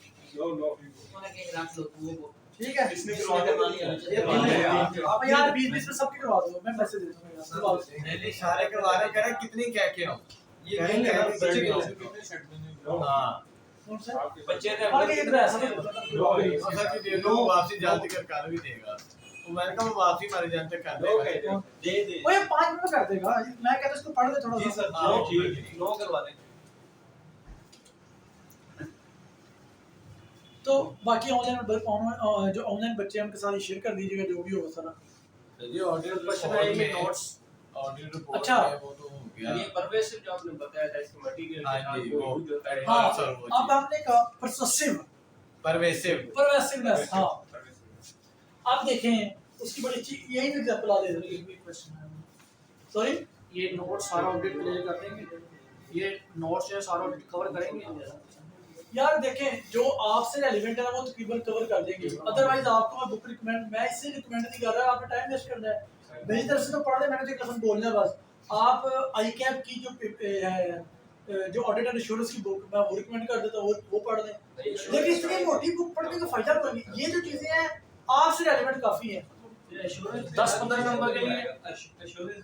उन्होंने के रख लो वो ठीक है। इसने करवा दिया अब यार 20-20 में सबके करवा दो, मैं मैसेज दे दूंगा नहीं सारे करवा रहे कह रहे कितनी क्या के हो ये कहेंगे है बच्चे बच्चे के हां कौन सा बच्चे थे और ये इधर ऐसा तो ऐसा कि दे दो वापसी जल्दी कर भी देगा वो मैंने कहा वापसी मारे जानते कर देगा दे वो ये 5 मिनट में कर देगा, मैं कहता इसको पढ़ दे थोड़ा जी सा। सर हाँ, ठीक ठीक है। नो करवा दें। तो बाकी ऑनलाइन जो ऑनलाइन बच्चे हैं उनके साथ शेयर कर दीजिएगा जो भी होगा सारा। ये ऑडियो क्वेश्चन है ये नोट्स ऑडियो रिपोर्ट अच्छा। है वो तो हो गया ये परवेसिव जो आपने बताया था इसके मटेरियल हाँ जी, वो हाँ सर, वो अब हमने कहा परवेसिव परवेसिवनेस, हाँ आप देखें उसकी बड़ी अच्छी यही एग्जांपल आ दे रही है। सॉरी ये नोट्स सारा ऑडिट क्लियर कर देंगे, ये नोट्स जो है सारा ऑडिट कवर करेंगे। यार देखें जो आपसे रेलिवेंट है ना वो तकरीबन कवर कर देंगे, अदरवाइज आपको मैं बुक रिकमेंड मैं इससे रिकमेंड नहीं कर रहा, आपने टाइम वेस्ट करना है। मेरी तरफ से तो पढ़ ले, मैंने तो एक लफ्ज़ बोलना है बस। आप आई कैप की जो ऑडिट एंड इंश्योरेंस की बुक मैं वो रिकमेंड कर देता हूँ, वो पढ़ लें। लेकिन इतनी मोटी बुक पढ़ने का फायदा कोई नहीं, ये जो चीजें हैं आपसे रेलिवेंट काफी हैं। 10-15 नंबर के लिए एश्योरेंस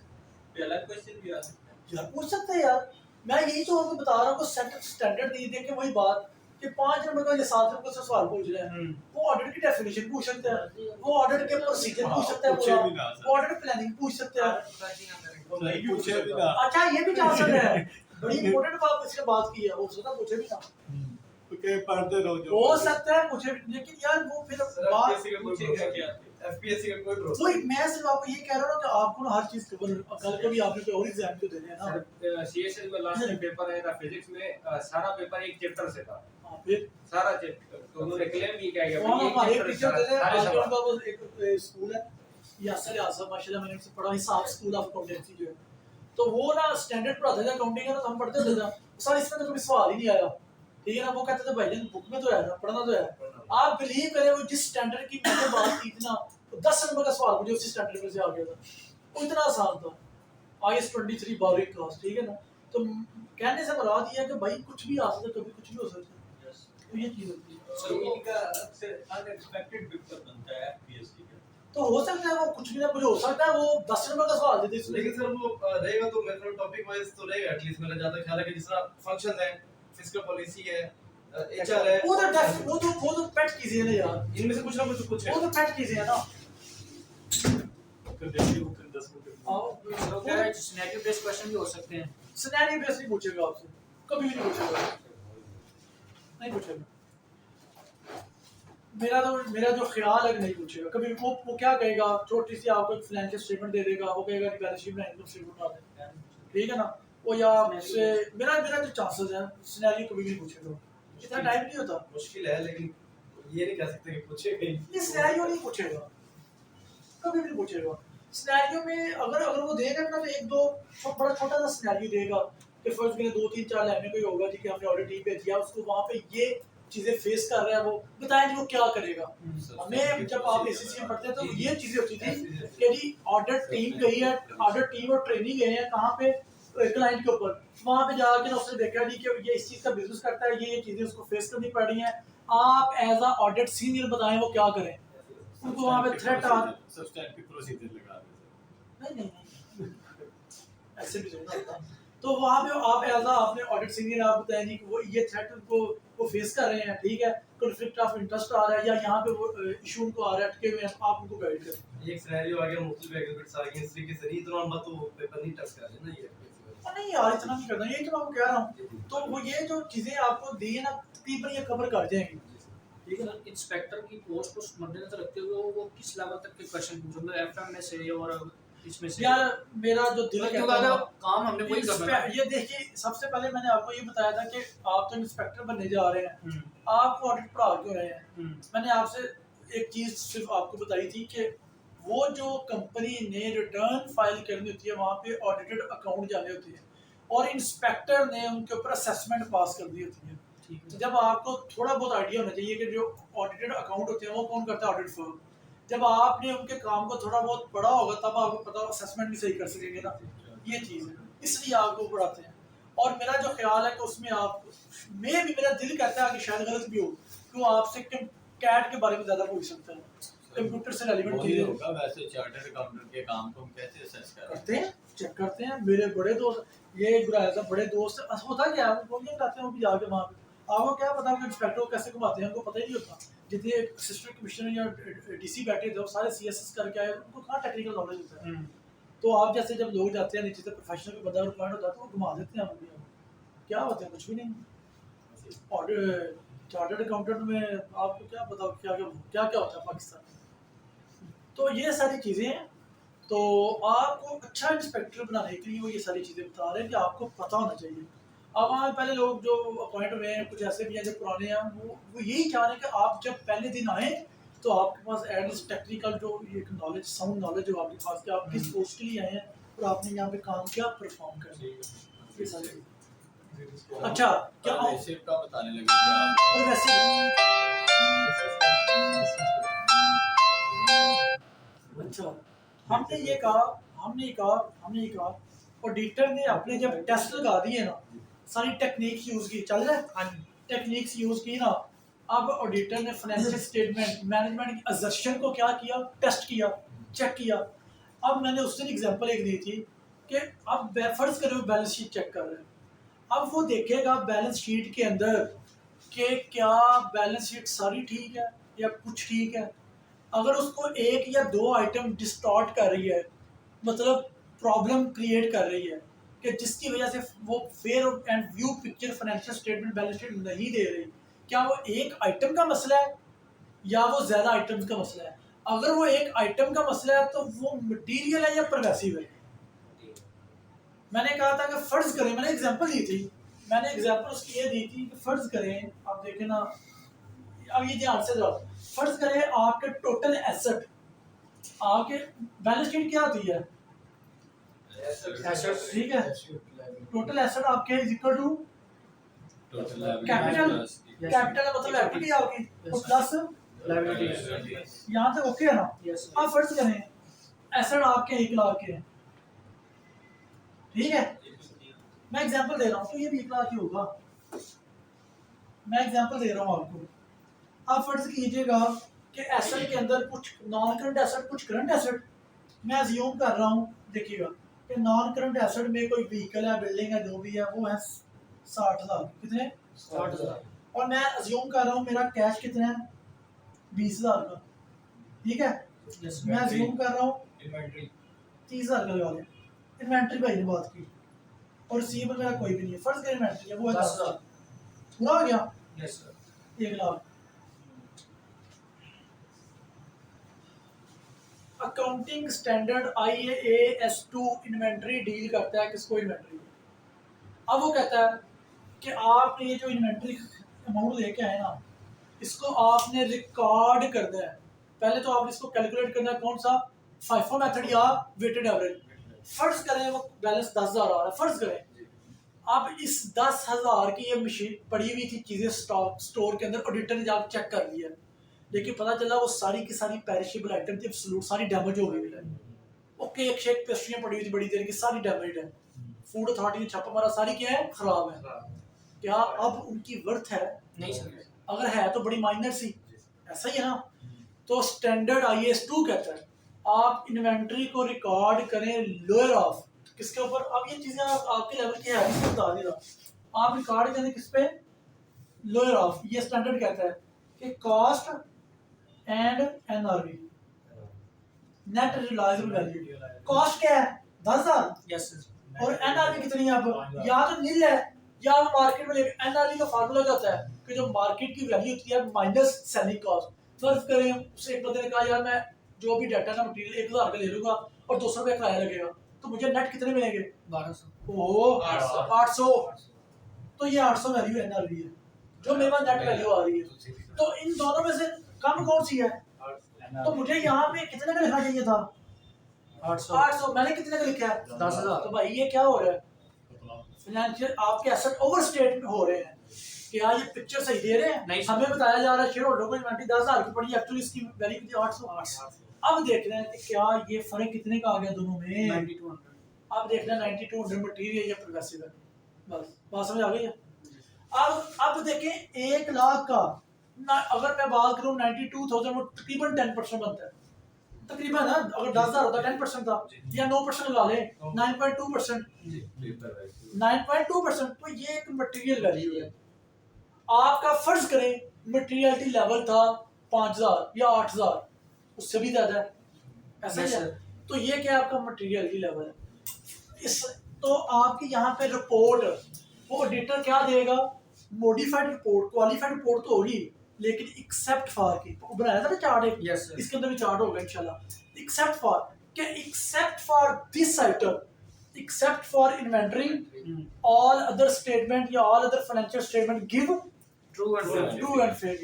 पे अलग क्वेश्चन भी आ सकता है। यार पूछ सकते हैं यार, मैं यही तो आपको बता रहा हूँ, स्टैंडर्ड नहीं दे के वही बात कि 5 नंबर का या 7 नंबर का सवाल पूछ रहे हैं, वो ऑडिट की डेफिनेशन पूछ सकते हैं, वो ऑडिट के प्रोसीजर पूछ सकते हैं, पूछे भी ना सर। वो ऑडिट प्लानिंग पूछ सकते हैं। नहीं पूछे भी ना अच्छा ये भी जा सकता है, बड़ी इंपॉर्टेंट बात इसने बात की है, हो सकता है पूछे भी ना, के पढ़ते रहो जो हो सकता है पूछे भी, लेकिन यार वो फिर बात एफपीएससी का कोई भरोसा नहीं, एफपीएससी का कोई भरोसा वही मैं सिर्फ आपको ये कह रहा हूँ ना कि आपको ना हर चीज कवर, कल को भी आपने कोई और एग्जाम क्यों देने हैं ना। सीएसएस में लास्ट पेपर आया था फिजिक्स में, सारा पेपर एक चैप्टर से था, हाँ, फिर सारा चैप्टर। तो उन्होंने क्लेम भी किया कि वहाँ हमारे एक टीचर थे, सारे आगे सवाल। उनका वो एक स्कूल है यासर आसम, माशाल्लाह मैंने उनसे पढ़ा, हिसाब स्कूल ऑफ अकाउंटेंसी जो है, तो वो ना स्टैंडर्ड पढ़ाते थे अकाउंटिंग का, तो हम पढ़ते थे ना सर इसमें तो कभी सवाल ही नहीं आया, ठीक है ना। वो कहते थे भाईजान बुक में तो है ना, पढ़ना तो है। आप बिलीव करें वो जिस स्टैंडर्ड की मैंने बात की थी ना, तो 10 नंबर का सवाल मुझे उसी स्टैंडर्ड में से आ गया था, वो इतना आसान था। IS 23 12वीं क्लास, ठीक है ना। तो कहने से मुराद ये है कि भाई कुछ भी आ सकता है, कभी कुछ भी हो सकता है, तो ये चीज होती है। सर इनका अक्सर अनएक्सपेक्टेड पेपर बनता है एफपीएससी का। तो हो सकता है वो कुछ भी ना कुछ हो सकता है, वो 10 नंबर का सवाल देते इसमें। लेकिन सर वो रहेगा तो मेरा टॉपिक वाइज तो रहेगा एटलीस्ट, मेरा ज्यादा ख्याल है कि जिस तरह फंक्शन है, फिस्कल पॉलिसी है, एचआर है, वो तो पेट चीजें हैं ना यार, इनमें से कुछ ना कुछ है। वो तो पेट चीजें हैं ना। तो देखिए वो 10 मिनट तो क्या है सिनेरियो बेस्ड क्वेश्चन भी हो सकते हैं। सिनेरियो बेस्ड नहीं पूछेगा आपसे, कभी भी नहीं पूछेगा, नहीं पूछेगा। मेरा जो ख्याल है कि नहीं पूछेगा कभी। वो क्या कहेगा, छोटी सी आपको एक फाइनेंशियल स्टेटमेंट दे देगा, वो कहेगा कि बैलेंस शीट में इनकम स्टेटमेंट बना दें, ठीक है ना। वो या आपसे मेरा जो चांसेस है, सिनेरियो कभी भी नहीं पूछेगा, इतना टाइम नहीं होता। मुश्किल है लेकिन ये नहीं कह सकते कि पूछेगा ही। ये सिनेरियो नहीं पूछेगा, कभी भी नहीं पूछेगा। सिनेरियो में अगर वो देगा ना तो एक दो बड़ा छोटा सा सिनेरियो देगा कि फर्स्ट के 2-3-4 लाइन में कोई होगा, ठीक है, हमने ऑडिट टीम पे दिया उसको, वहाँ पे ये चीजें फेस कर रहा है, वो बताएं वो क्या करेगा। हमें जब आप एसीसी में पढ़ते हैं तो ये चीजें होती थी कि जी ऑडिट टीम गई है, ऑडिट टीम और ट्रेनिंग गए हैं कहाँ पे, क्लाइंट के ऊपर, वहाँ पे जाके उसने देखा जी कि ये इस चीज का बिजनेस करता है, ये चीजें उसको फेस करनी पड़ रही हैं, आप एज अ ऑडिट सीनियर बताएं वो क्या करें। उनको वहाँ पे थ्रेट सब्सटैंटिव प्रोसीजर लगा दे। नहीं ऐसे भी होता है। तो वहाँ पे आप एज अ आपने ऑडिट सीनियर आप बताएं जी कि वो ये थ्रेट उनको वो फेस कर रहे हैं, ठीक है, कॉन्फ्लिक्ट ऑफ इंटरेस्ट आ रहा है या यहाँ पे वो इशू उनको आ रहा है, अटके हुए हैं, आप उनको गाइड करें। एक सिनेरियो आ गया, मुख्तलिफ एग्रीमेंट्स आ गए, इस तरीके से नहीं इतना लंबा तो पेपर नहीं टच करा लेना ये। नहीं यार इतना नहीं करना, यही तो मैं आपको कह रहा हूँ। तो वो ये जो चीजें आपको दी है ना तकरीबन ये कवर कर जाएंगी, ठीक है ना। इंस्पेक्टर की पोस्ट को मद्देनजर रखते हुए वो किस लेवल तक के क्वेश्चन पूछ रहे हैं, एफएम में से और इसमें से। यार मेरा जो दिल क्योंकि कहता है काम हमने वही करना है। ये देखिए सबसे पहले मैंने आपको ये बताया था कि आप तो इंस्पेक्टर बनने जा रहे हैं, आप ऑडिट पढ़ा क्यों रहे हैं। मैंने आपसे एक चीज सिर्फ आपको बताई थी कि वो जो कंपनी ने रिटर्न फाइल करनी होती है वहाँ पे ऑडिटेड अकाउंट जाने होते हैं और इंस्पेक्टर ने उनके ऊपर असेसमेंट पास कर दी होती है। तो जब आपको थोड़ा बहुत आइडिया होना चाहिए कि जो ऑडिटेड अकाउंट होते हैं वो कौन करता है, ऑडिट फर्म। जब आपने उनके काम को थोड़ा बहुत पढ़ा होगा तब आपको पता असेसमेंट भी सही कर सकेंगे ना, ये चीज़ है, इसलिए आपको पढ़ाते हैं। और मेरा जो ख्याल है कि उसमें आप में भी मेरा दिल कहता है कि शायद गलत भी हो, तो आपसे कैट के बारे में ज़्यादा पूछ सकता है, कंप्यूटर से रेलिवेंट चीज़ें होगा। वैसे चार्टर्ड अकाउंटेंट के काम को हम कैसे असेस करते हैं, चेक करते हैं। मेरे बड़े दोस्त, ये गुराया था, बड़े दोस्त होता क्या है, वो बोलिए कराते हैं, वो भी जाके वहाँ पे आपको क्या पता कि इंस्पेक्टर को कैसे घुमाते हैं, उनको पता ही नहीं होता। जितने असिस्टेंट कमिश्नर या डीसी बैठे थे वो सारे सीएसएस करके आए, उनको कहाँ टेक्निकल नॉलेज होता है। तो आप जैसे जब लोग जाते हैं नीचे से प्रोफेशनल का बंदा रिक्वायर्ड होता है तो वो घुमा देते हैं, क्या होता है, कुछ भी नहीं। और चार्टर्ड अकाउंटेंट में आपको क्या बताओ क्या क्या क्या होता है पाकिस्तान में। तो ये सारी चीज़ें हैं। तो आपको अच्छा इंस्पेक्टर बनाने के लिए वो ये सारी चीज़ें बता रहे हैं कि आपको पता होना चाहिए। अब वहाँ पहले लोग जो अपॉइंट हुए हैं कुछ ऐसे भी हैं जो पुराने हैं, वो यही चाह रहे हैं कि आप जब पहले दिन आए तो आपके पास एटलीस्ट टेक्निकल जो एक नॉलेज, साउंड नॉलेज हो आपके पास कि आप किस पोस्ट के लिए आए हैं और आपने यहाँ पे काम क्या परफॉर्म करना है, ये सारी। अच्छा क्या बेसिक का बताने लगे थे आप। और वैसे अच्छा हमने कहा ऑडिटर ने अपने जब टेस्ट लगा दिए ना, सारी टेक्निक्स यूज की, चल रहा है, टेक्निक्स यूज की ना। अब ऑडिटर ने फाइनेंशियल स्टेटमेंट मैनेजमेंट की असर्शन को क्या किया, टेस्ट किया, चेक किया। अब मैंने उस दिन एग्जांपल एक दी थी कि अब फर्ज करें वो बैलेंस शीट चेक कर रहे हैं, अब वो देखेगा बैलेंस शीट के अंदर कि क्या बैलेंस शीट सारी ठीक है या कुछ ठीक है। अगर उसको एक या दो आइटम डिस्टॉर्ट कर रही है, मतलब प्रॉब्लम क्रिएट कर रही है कि जिसकी वजह से वो fair and view picture financial statement balance sheet नहीं दे रही, क्या वो एक आइटम का मसला है या वो ज़्यादा आइटम्स का मसला है। अगर वो एक आइटम का मसला है तो वो मटीरियल है या परवेसिव है। मैंने कहा था कि फर्ज करें, मैंने एग्जांपल दी थी, मैंने एग्जांपल उसकी ये दी थी कि फर्ज करें, आप देखें ना, अब ये ध्यान से जाओ, फर्ज करें आपके टोटल एसेट, आपके बैलेंस शीट क्या होती है, एसेट, ठीक है, टोटल एसेट आपके is equal to capital, capital का मतलब इक्विटी आपकी और प्लस लायबिलिटी, यहाँ तक ओके है ना। अब फर्ज करें एसेट आपके 1 लाख के हैं, ठीक है, मैं एग्जांपल दे रहा हूँ तो ये भी 1 लाख ही होगा, मैं एग्जांपल दे रहा हूँ आपको। आप फर्ज कीजिएगा कि एसेट के अंदर कुछ नॉन करंट एसेट कुछ करंट एसेट, मैं अज्यूम कर रहा हूँ, देखिएगा कि नॉन करंट एसेट में कोई व्हीकल है, बिल्डिंग है, जो भी है वो है 60,000, कितने 60,000, और मैं अज्यूम कर रहा हूँ मेरा कैश कितना है 20,000 का, ठीक है, मैं अज्यूम कर रहा हूँ इन्वेंटरी 30,000 का लगा लें, इन्वेंट्री भाई ने बात की, और रिसीवेबल मेरा कोई भी नहीं है, फर्ज करें इन्वेंट्री है वो है 10,000, पूरा हो गया, yes sir, 1 lakh. Accounting standard IAS2 inventory deal करता है किसको, इन्वेंट्री। अब वो कहता है कि आपने ये जो इन्वेंट्री अमाउंट लेके आए ना, इसको आपने रिकॉर्ड करना है। पहले तो आप इसको कैलकुलेट करना है, कौन सा, FIFO मेथड या वेटेड एवरेज। फर्ज करें वो बैलेंस 10,000 आ रहा है, फर्ज करें अब इस 10,000 की ये मशीन पड़ी हुई थी, चीज़ें स्टोर के अंदर, ऑडिटर ने जाकर चेक कर लिया, लेकिन पता चला वो सारी की सारी पेरिशेबल आइटम थी, एब्सोल्यूट सारी डैमेज हो गई है। ओके, एक शेक पेस्ट्रियाँ पड़ी हुई थी बड़ी देर की, सारी डैमेज है, फूड अथॉरिटी ने छापा मारा, सारी क्या है, खराब है। क्या अब उनकी वर्थ है, नहीं सर, अगर है तो बड़ी माइनर सी, ऐसा ही है ना। तो स्टैंडर्ड IAS2 कहता है आप इन्वेंट्री को रिकॉर्ड करें लोअर ऑफ किसके ऊपर। अब ये चीज़ें आपके लेवल की है, इसको बता दे रहा, आप रिकॉर्ड करें किस पे, लोअर ऑफ। ये स्टैंडर्ड कहता है कि cost and NRV, net reliable value. Cost क्या है 10,000, यस सर, और NRV कितनी है, अब या तो नील है या आप मार्केट में लेकर। NRV का फार्मूला क्या होता है कि जो मार्केट की वैल्यू होती है माइनस सेलिंग कॉस्ट। फर्ज करें उसे एक बंदे ने कहा यार मैं जो भी डाटा का मटीरियल 1,000 का ले लूंगा और 200 रुपये किराया लगेगा, तो मुझे नेट कितने मिलेंगे, 1200, ओह 800, 800, तो ये 800 वैल्यू NRV है जो मेरे पास नेट वैल्यू आ रही है। तो इन दोनों में से कम कौन सी है, तो मुझे यहाँ पे कितने का लिखना चाहिए था 800 800, मैंने कितने का लिखा है 10,000। तो भाई ये क्या हो रहा है, फाइनेंशियल आपके एसेट ओवर स्टेट हो रहे हैं कि हाँ ये पिक्चर सही दे रहे हैं, नहीं। हमें बताया जा रहा है शेयर होल्डर को इन्वेंट्री 10,000 की पड़ी, एक्चुअली इसकी वैल्यू कितनी 800। अब देख रहे हैं कि क्या ये फर्क कितने का आ गया दोनों में, 9200। अब देख रहे हैं 9200 मटीरियल या प्रोग्रेसिव है, बस बात समझ आ गई है। अब देखें 1 लाख का अगर मैं बात करूँ 92,000 वो तकरीबन 10% बनता है, तकरीबन है, अगर 10,000 होता 10% था या 9% लगा ले 9.2%, 9.2%, तो ये एक मटेरियल वैल्यू है। आपका फर्ज करें मटेरियलिटी लेवल था 5,000 या 8,000, उससे भी ज्यादा है, ऐसा ही है। तो ये क्या आपका मटेरियलिटी लेवल है। इस तो आपकी यहाँ पे रिपोर्ट वो ऑडिटर क्या देगा, मॉडिफाइड रिपोर्ट, क्वालिफाइड रिपोर्ट तो होगी लेकिन एक्सेप्ट फॉर की बनाया था ना चार्ट एक, Yes, sir. इसके अंदर भी चार्ट होगा इंशाल्लाह। एक्सेप्ट फॉर के except for this item, except for inventory, all other statement या all other financial statement give true and true and fair.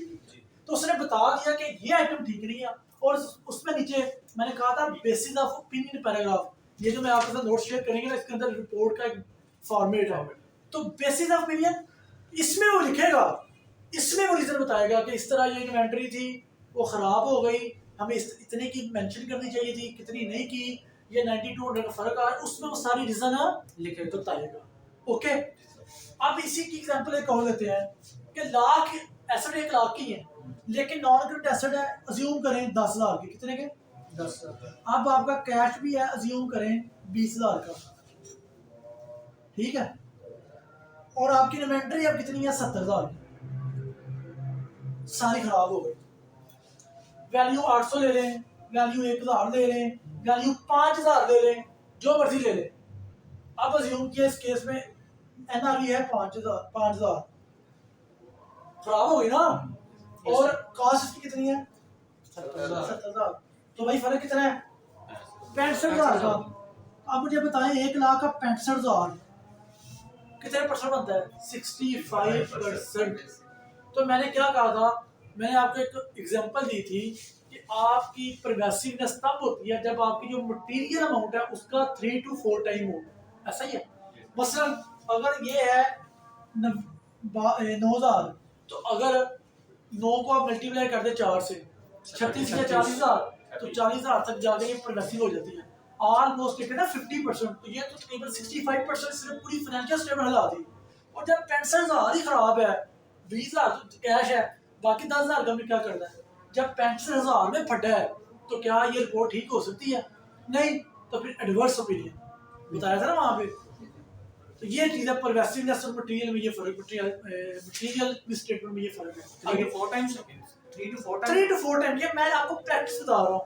तो उसने बता दिया कि ये आइटम ठीक नहीं है, और उसमें नीचे मैंने कहा था बेसिस ऑफ ओपिनियन पैराग्राफ, ये जो मैं आपके साथ नोट शेयर करेंगे ना इसके अंदर रिपोर्ट का एक फॉर्मेट है, तो बेसिस ऑफ ओपिनियन इसमें वो लिखेगा, इसमें वो रीजन बताएगा कि इस तरह ये इन्वेंटरी थी वो खराब हो गई, हमें इतने की मेंशन करनी चाहिए थी, कितनी नहीं की, ये 9200 का फर्क आ रहा है, उसमें वो सारी रीजन लिखेगा बताएगा। ओके, अब इसी की एग्जांपल एक और लेते हैं कि लाख एसेट 1 लाख की है लेकिन नॉन करंट एसेट है, अज्यूम करें 10,000 की, कितने के 10,000। अब आपका कैश भी है, अज्यूम करें 20,000 का, ठीक है, और आपकी इन्वेंटरी अब कितनी है 70,000 की, सारी खराब हो गई। वैल्यू 800 ले लें, वैल्यू 1,000 ले लें, वैल्यू 5,000 ले लें, जो मर्जी ले लें। अब अज्यूम किया इस केस में एनआरवी है 5,000 खराब हो गई ना, और कॉस्ट इसकी कितनी है 70,000, तो भाई फर्क कितना है 65,000 का। अब मुझे बताएं 1 लाख का 65,000 कितने परसेंट बनता है 65%। तो मैंने क्या कहा था, मैंने आपको एक एग्जांपल दी थी कि आपकी प्रोग्रेसिवनेस तब होती है जब आपकी जो मटेरियल अमाउंट है उसका 3 to 4 टाइम हो, ऐसा ही है। मसलन अगर ये है 9,000, तो अगर 9 को आप मल्टीप्लाई कर दे 4 से, 36 या 40,000, तो 40,000 तक जाके ये प्रोग्रेसिव हो जाती है ऑलमोस्ट, कहते हैं ना 50%, तो ये तो तकरीबन 65% सिर्फ पूरी फाइनेंशियल स्टेटमेंट हिला दी। और जब 65,000 ही खराब है, 20,000 कैश है, बाकी 10,000 का भी क्या करना है, जब 65,000 में फटा है तो क्या ये रिपोर्ट ठीक हो सकती है, नहीं, तो फिर एडवर्स ओपिनियन बताया था ना वहाँ पे। तो ये चीज़ है प्रोग्रेसिवनेस और मटेरियल में ये फर्क, मटेरियल स्टेटमेंट में ये फर्क है। 3 to 4 times 3 to 4 3 to 4 time, ये मैं आपको प्रैक्टिस बता रहा हूँ।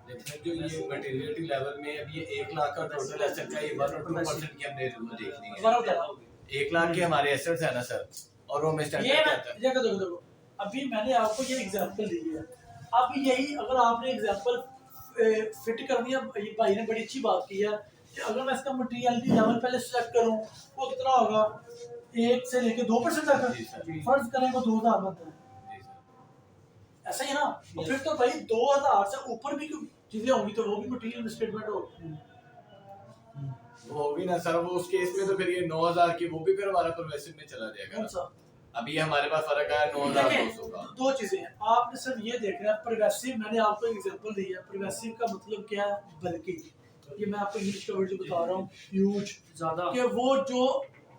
लेकिन जो ये मटेरियलिटी लेवल में अब ये 1 लाख का टोटल एसेट का ये 1 और 2% की हमने जरूर देखनी है। बराबर, 1 लाख के हमारे एसेट्स है ना सर, और वो में ये स्टैंडर्ड क्या था? देखो देखो देखो, अभी मैंने आपको ये एग्जांपल दी है, अब यही अगर आपने एग्जांपल फिट करनी है, ये भाई ने बड़ी अच्छी बात की है कि अगर मैं इसका मटेरियलिटी लेवल पहले सेलेक्ट करूं वो कितना होगा 1 से लेके 2% जी सर। तक, फर्ज करें वो 2,000 बनता है, जी सर। ऐसा ही है ना। तो फिर तो भाई 2,000 से ऊपर भी चीजें होंगी तो वो भी मटेरियल स्टेटमेंट होगी। होगी ना सर, वो उस केस में तो फिर ये 9,000 की वो भी फिर हमारा प्रोग्रेसिव में चला जाएगा कौन ना। सा अभी हमारे पास फर्क आया 9,200 का। दो चीजें हैं, आपने सिर्फ ये देखना है प्रोग्रेसिव, मैंने आपको एग्जांपल दी है, प्रोग्रेसिव का मतलब क्या है, बल्कि ये मैं आपको इंग्लिश का वर्ड जो बता रहा हूँ ह्यूज, ज्यादा कि वो जो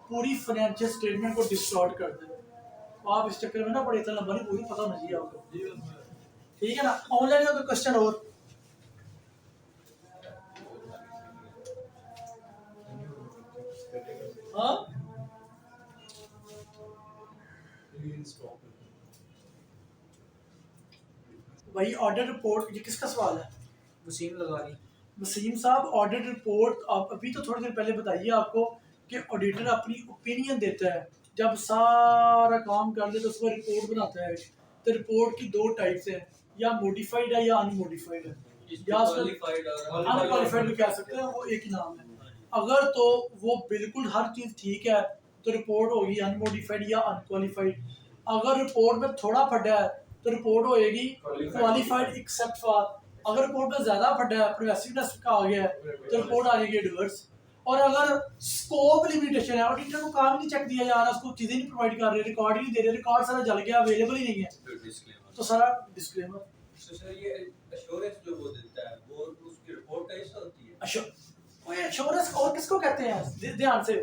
पूरी फाइनेंशियल स्टेटमेंट को डिस्टॉर्ट कर दे। तो आप इस चक्कर में ना बड़े इतना लंबा नहीं, पूरी पता होना चाहिए आपको, ठीक है ना। ऑनलाइन का कोई क्वेश्चन और हाँ, वही ऑडिट रिपोर्ट, ये किसका सवाल है वसीम लगा रही। वसीम साहब। ऑडिट रिपोर्ट आप अभी तो थोड़ी देर पहले बताइए आपको कि ऑडिटर अपनी ओपिनियन देता है, जब सारा काम कर ले तो उसको रिपोर्ट बनाता है। तो रिपोर्ट की 2 टाइप्स हैं, या मॉडिफाइड है या अनमॉडिफाइड है, या अनक्वालिफाइड भी कह सकते हैं, वो एक ही नाम है। अगर तो वो बिल्कुल हर चीज़ ठीक है तो रिपोर्ट होगी अनमॉडिफाइड या अनक्वालिफाइड। अगर रिपोर्ट में थोड़ा फटा है तो रिपोर्ट होएगी क्वालिफाइड एक्सेप्ट फॉर, अगर रिपोर्ट में ज्यादा फटा है, परवेसिवनेस का आ गया है, तो रिपोर्ट आ जाएगी एडवर्स। और अगर स्कोप लिमिटेशन है, ऑडिटर को काम नहीं चेक दिया जा रहा, उसको चीजें नहीं प्रोवाइड कर रहे, रिकॉर्ड ही नहीं दे रहे, रिकॉर्ड सारा जल गया, अवेलेबल ही नहीं है, तो सारा डिस्क्लेमर। सर ये एश्योरेंस जो वो देता है वो उसकी रिपोर्ट का हिस्सा होती है। एश्योरेंस और किसको कहते हैं, ध्यान से,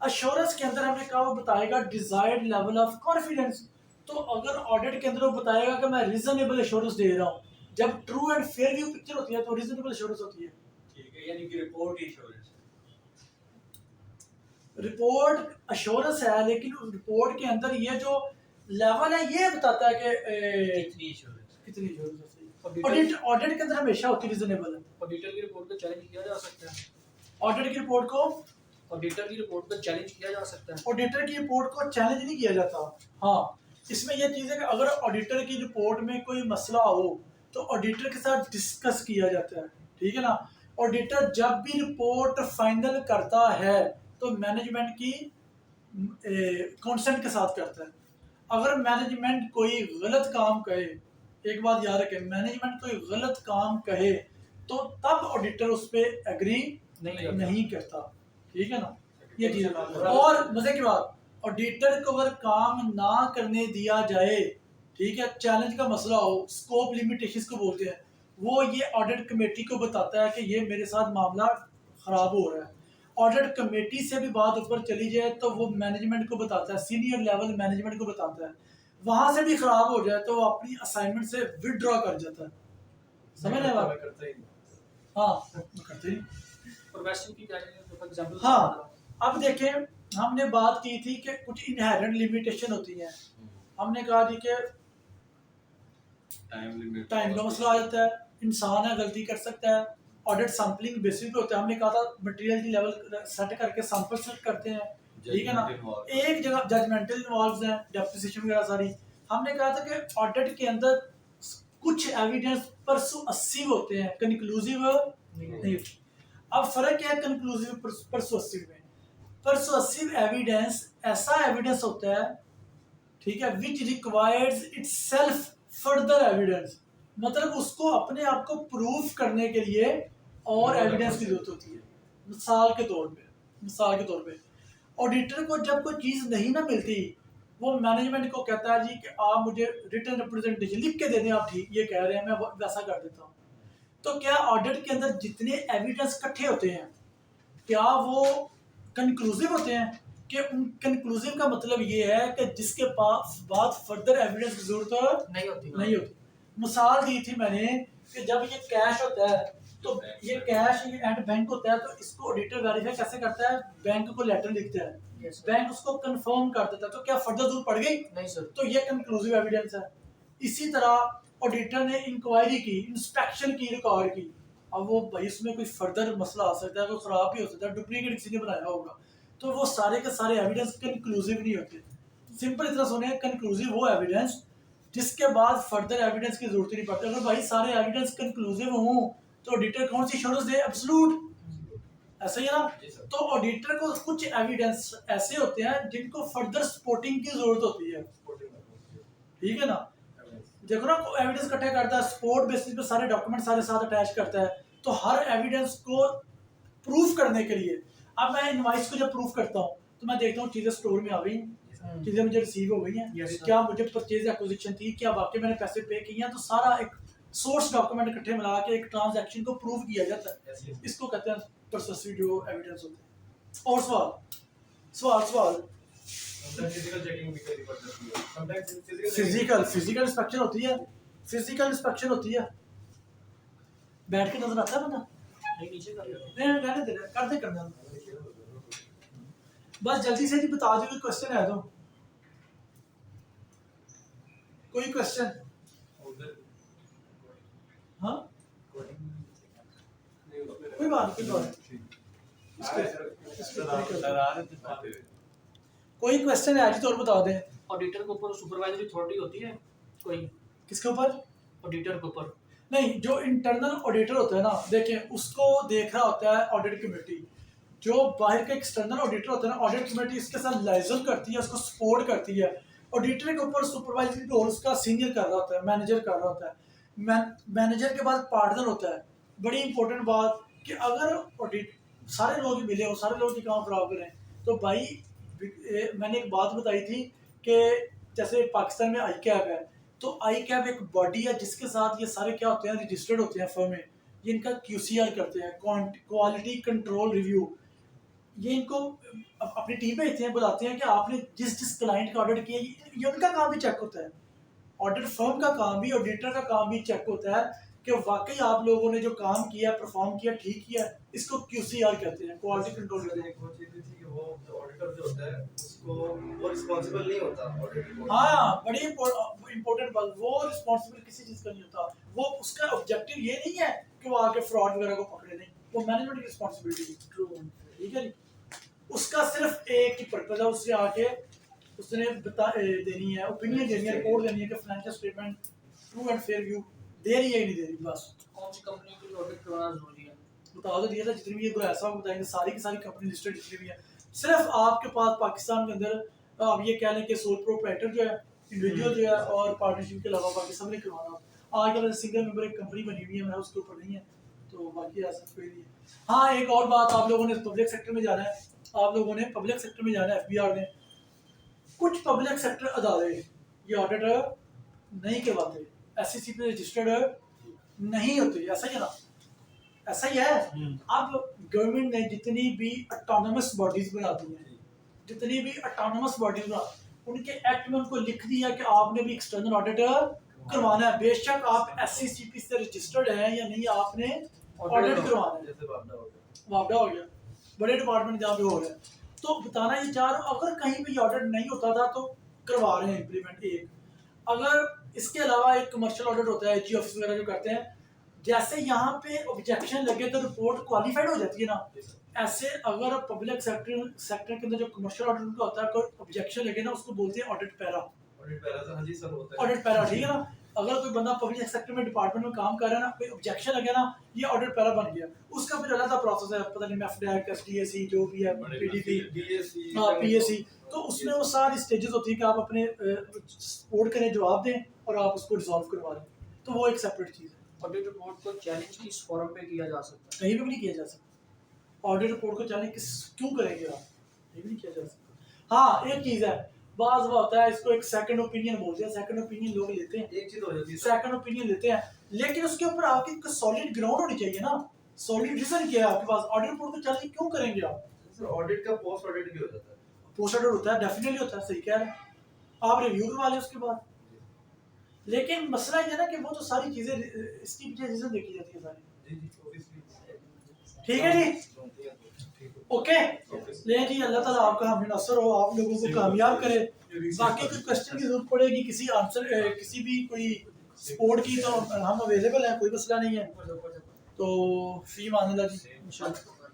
एश्योरेंस के अंदर हमने कहा वो बताएगा डिजायर्ड लेवल ऑफ कॉन्फिडेंस। तो अगर ऑडिट के अंदर वो बताएगा कि मैं रीजनेबल एश्योरेंस दे रहा हूँ, जब true and fair view picture होती है तो रीजनेबल एश्योरेंस होती है। ठीक है, यानी कि रिपोर्ट इंश्योरेंस रिपोर्ट एश्योरेंस है, लेकिन रिपोर्ट के अंदर ये जो लेवल है ये बताता है कि कितनी इंश्योरेंस। कितनी एश्योरेंस है। ऑडिट के अंदर हमेशा होती रीजनेबल है। ऑडिटर की रिपोर्ट को चैलेंज किया जा सकता है, ऑडिट की रिपोर्ट को ऑडिटर की रिपोर्ट को चैलेंज किया जा सकता है। ऑडिटर की रिपोर्ट को चैलेंज नहीं किया जाता। हाँ, इसमें यह चीज़ है कि अगर ऑडिटर की रिपोर्ट में कोई मसला हो तो ऑडिटर के साथ डिस्कस किया जाता है, ठीक है ना। ऑडिटर जब भी रिपोर्ट फाइनल करता है तो मैनेजमेंट की कंसेंट के साथ करता है। अगर मैनेजमेंट कोई गलत काम कहे, एक बात याद रखें, मैनेजमेंट कोई गलत काम कहे तो तब ऑडिटर उस पर एग्री नहीं करता, ठीक है ना, ये चीज़ है। और मजे की बात, ऑडिटर को अगर काम ना करने दिया जाए, ठीक है, चैलेंज का मसला हो, स्कोप लिमिटेशंस को बोलते हैं, वो ये ऑडिट कमेटी को बताता है कि ये मेरे साथ मामला ख़राब हो रहा है। ऑडिट कमेटी से भी बात ऊपर चली जाए तो वो मैनेजमेंट को बताता है, सीनियर लेवल मैनेजमेंट को बताता है, वहाँ से भी ख़राब हो जाए तो वो अपनी असाइनमेंट से विदड्रॉ कर जाता है। समझ रहे हैं बात? करता ही नहीं। हाँ, करते ही। प्रोफेशन की क्या फॉर एग्जांपल। हाँ, अब देखें, हमने बात की थी कि कुछ इनहेरेंट लिमिटेशन होती हैं। हमने कहा थी कि टाइम का मसला आ जाता है, इंसान है गलती कर सकता है, ऑडिट सैम्पलिंग बेसिस पे होता है। हमने कहा था मटेरियल की लेवल सेट करके सैंपल सेट करते हैं, ठीक है ना। एक जगह जजमेंटल इन्वॉल्व हैं, डेप्रिसिएशन वगैरह सारी। हमने कहा था कि ऑडिट के अंदर कुछ एविडेंस परसुएसिव होते हैं, कंक्लूसिव नहीं। अब फर्क क्या है कंक्लूसिव परसुएसिव में? परसुएसिव एविडेंस ऐसा एविडेंस होता है, ठीक है, which requires itself further evidence, मतलब उसको अपने आप को प्रूफ करने के लिए और एविडेंस की जरूरत होती है। मिसाल के तौर पे ऑडिटर को जब कोई चीज़ नहीं ना मिलती, वो मैनेजमेंट को कहता है जी कि आप मुझे रिटन रिप्रेजेंटेशन लिख के दे दें, आप ठीक ये कह रहे हैं, मैं वैसा कर देता हूँ। तो क्या ऑडिट के अंदर जितने एविडेंस इकट्ठे होते हैं क्या वो कंक्लूसिव होते हैं? कि उन कंक्लूसिव का मतलब ये है कि जिसके पास बाद फर्दर एविडेंस की जरूरत नहीं होती। मिसाल दी थी मैंने कि जब ये कैश होता है तो ये कैश ये एंड बैंक होता है, तो इसको ऑडिटर वेरीफाई कैसे करता है? बैंक को लेटर लिखता है, बैंक उसको कंफर्म कर देता है, तो क्या फर्दर जरूरत पड़ गई? नहीं सर। तो ये कंक्लूसिव एविडेंस है। इसी तरह ऑडिटर ने इंक्वायरी की, इंस्पेक्शन की, रिकॉर्ड की, अब वो भाई इसमें कोई फर्दर मसला आ सकता है, कोई खराब भी हो सकता है, डुप्लीकेट किसी ने बनाया होगा, तो वो सारे के सारे एविडेंस कंक्लूसिव नहीं होते। सिंपल इतना सुने, कंक्लूसिव वो एविडेंस जिसके बाद फर्दर एविडेंस की जरूरत नहीं पड़ती। अगर भाई सारे एविडेंस कंक्लूसिव हों तो ऑडिटर कौन सी एश्योरेंस दे? एब्सोल्यूट, ऐसा ही है ना। तो ऑडिटर को कुछ एविडेंस ऐसे होते हैं जिनको फर्दर सपोर्टिंग की जरूरत होती है, ठीक है ना। देखो ना, एविडेंस इकट्ठा करता है, सपोर्ट बेसिस पे सारे डॉक्यूमेंट सारे साथ अटैच करता है, तो हर एविडेंस को प्रूफ करने के लिए, अब मैं इनवाइस को जब प्रूफ करता हूँ तो मैं देखता हूँ चीज़ें स्टोर में आ गई, चीज़ें मुझे रिसीव हो गई हैं, क्या मुझे परचेज एक्विजिशन थी, क्या वाकई मैंने पैसे पे किए हैं, तो सारा एक सोर्स डॉक्यूमेंट इकट्ठे मिला के एक ट्रांजैक्शन को प्रूव किया जाता है। इसको कहते हैं परसुएसिव जो एविडेंस होते हैं। और सवाल फिजिकल चेकिंग भी करनी पड़ती है, समटाइम्स फिजिकल इंस्पेक्शन होती है, बैठ के नजर आता है बंदा, नहीं नीचे कर लो। नहीं रहने दे, करते बस जल्दी से जी बता दो, कोई क्वेश्चन है तो, कोई क्वेश्चन? हाँ, कोई बात कोई क्वेश्चन है आज तो और बता दें। ऑडिटर के ऊपर सुपरवाइजरी अथॉरिटी होती है कोई? किसके ऊपर? ऑडिटर के ऊपर नहीं, जो इंटरनल ऑडिटर होता है ना, देखें उसको देख रहा होता है ऑडिट कमेटी। जो बाहर का एक्सटर्नल ऑडिटर होता है ना, ऑडिट कमेटी इसके साथ लाइजन करती है, उसको सपोर्ट करती है। ऑडिटर के ऊपर सुपरवाइजरी रोल उसका सीनियर कर रहा होता है, मैनेजर कर रहा होता है, मैनेजर के बाद पार्टनर होता है। बड़ी इंपॉर्टेंट बात कि अगर ऑडिट सारे लोग ही मिले हो, सारे लोग ही काम बराबर करें, तो भाई मैंने एक बात बताई थी कि जैसे पाकिस्तान में आई कैब है, तो आई कैब एक बॉडी है जिसके साथ ये सारे क्या होते हैं, रजिस्टर्ड होते हैं फर्म में, ये इनका QCR करते हैं, क्वालिटी कंट्रोल रिव्यू। ये इनको अपनी टीम भेजते हैं, बताते हैं कि आपने जिस जिस क्लाइंट का ऑडिट किया, ये उनका काम भी चेक होता है। ऑडिट फर्म का काम भी, ऑडिटर का काम भी चेक होता है कि वाकई आप लोगों ने जो काम किया, परफॉर्म किया, ठीक किया। इसको QCR कहते हैं, क्वालिटी कंट्रोल सर, रिव्यू। एक वो चीज़ भी थी कि वो ऑडिटर जो होता है उसको वो रिस्पांसिबल नहीं होता ऑडिट रिपोर्ट। हाँ, बड़ी इंपॉर्टेंट बात, वो रिस्पॉन्सिबल किसी चीज़ का नहीं होता। वो उसका ऑब्जेक्टिव ये नहीं है कि वो आके फ्रॉड वगैरह को पकड़े, नहीं, वो मैनेजमेंट की रिस्पॉन्सिबिलिटी है। ठीक है जी, उसका सिर्फ एक ही पर्पज है, उससे आके उसने देनी है, ओपिनियन देनी है, रिपोर्ट देनी है कि financial statement true and fair view दे रही है कि नहीं दे रही, बस। कौन सी कंपनी के लिए ऑडिट करवाना जरूरी है? बता तो दिया था, जितनी भी ये ऐसा बताएंगे, सारी की सारी कंपनी लिस्टेड जितनी भी है। सिर्फ आपके पास पाकिस्तान के अंदर आप ये कह लें कि सोल प्रोप्राइटर जो है, इंडिविजुअल जो है, और पार्टनरशिप के अलावा बाकी सब ने करवाना। आजकल सिंगल मेंबर एक कंपनी बनी हुई है, मेरा उसके ऊपर नहीं है, तो बाकी ऐसा कोई नहीं है। हाँ, एक और बात, आप लोगों ने पब्लिक सेक्टर में जाना है, आप लोगों ने पब्लिक सेक्टर में जाना है, FBR में कुछ पब्लिक सेक्टर अदारे ये ऑडिट नहीं करवाते, SEC पे रजिस्टर्ड नहीं होते, ऐसा ही है ना, ऐसा ही है। अब गवर्नमेंट ने जितनी भी ऑटोनमस बॉडीज बनाती हैं, जितनी भी ऑटोनमस बॉडीज बना, उनके एक्ट में उनको लिख दिया कि आपने भी एक्सटर्नल ऑडिट करवाना है, बेशक आप SCCP से रजिस्टर्ड हैं या नहीं, आपने ऑडिट करवाना है। जैसे वापडा हो गया, वापडा हो गया, बड़े डिपार्टमेंट जहाँ पे हो रहा है, तो बताना ये चाह रहा हूं, अगर कहीं भी ऑडिट नहीं होता था तो करवा रहे हैं इम्प्लीमेंट एक। अगर इसके अलावा एक कमर्शियल ऑडिट होता है, जी ऑफिस वगैरह जो करते हैं, जैसे यहाँ पे ऑब्जेक्शन लगे तो रिपोर्ट क्वालिफाइड हो जाती है ना, ऐसे अगर पब्लिक सेक्टर के अंदर जो कमर्शियल ऑडिट उनका होता है, कोई ऑब्जेक्शन लगे ना, उसको बोलते हैं ऑडिट पैरा। ऑडिट पैरा से, हाँ जी सर, होता है ऑडिट पैरा, ठीक है ना। अगर कोई बंदा पब्लिक सेक्टर में डिपार्टमेंट में काम कर रहा है ना, कोई ऑब्जेक्शन लगे ना, ये ऑडिट पैरा बन गया, उसका फिर अलग प्रोसेस है, पता नहीं FDAC, SDAC जो भी है, PDP, PSC, तो उसमें वो सारी स्टेजेस होती है कि आप अपने सपोर्ट करें, जवाब दें और आप उसको रिजॉल्व करवा लें, तो वो एक सेपरेट चीज़ है। ऑडिट रिपोर्ट को चैलेंज किस फोरम पे किया जा सकता है? कहीं पे भी नहीं किया जा सकता। ऑडिट रिपोर्ट को चैलेंज क्यों करेंगे आप, कहीं भी नहीं किया जा सकता। हाँ, एक चीज़ है, बाज़ होता है, इसको एक सेकंड ओपिनियन बोलते हैं, सेकंड ओपिनियन लोग लेते हैं, एक चीज हो जाती है सेकंड ओपिनियन लेते हैं, लेकिन उसके ऊपर आपकी सॉलिड ग्राउंड होनी चाहिए ना, सॉलिड रीजन क्या है आपके पास, ऑडिट रिपोर्ट को चैलेंज क्यों करेंगे आप। सर, ऑडिट का पोस्ट ऑडिट भी हो जाता है। पोस्ट ऑडिट होता है, डेफिनेटली होता है, सही कह रहे हैं आप, रिव्यू करवा लें उसके बाद। लेकिन मसला ये है ना कि वो तो सारी चीज़ें इसकी पीछे रीजन देखी जाती है सारी। जी जी, ऑब्वियसली। ठीक है जी, ओके, ले जी, अल्लाह ताला आपका हम नसर हो, आप लोगों को कामयाब करे। बाकी कोई क्वेश्चन की जरूरत पड़ेगी, किसी आंसर किसी भी कोई सपोर्ट की, तो हम अवेलेबल हैं, कोई मसला नहीं है। तो फी मान ला जी इंशाल्लाह।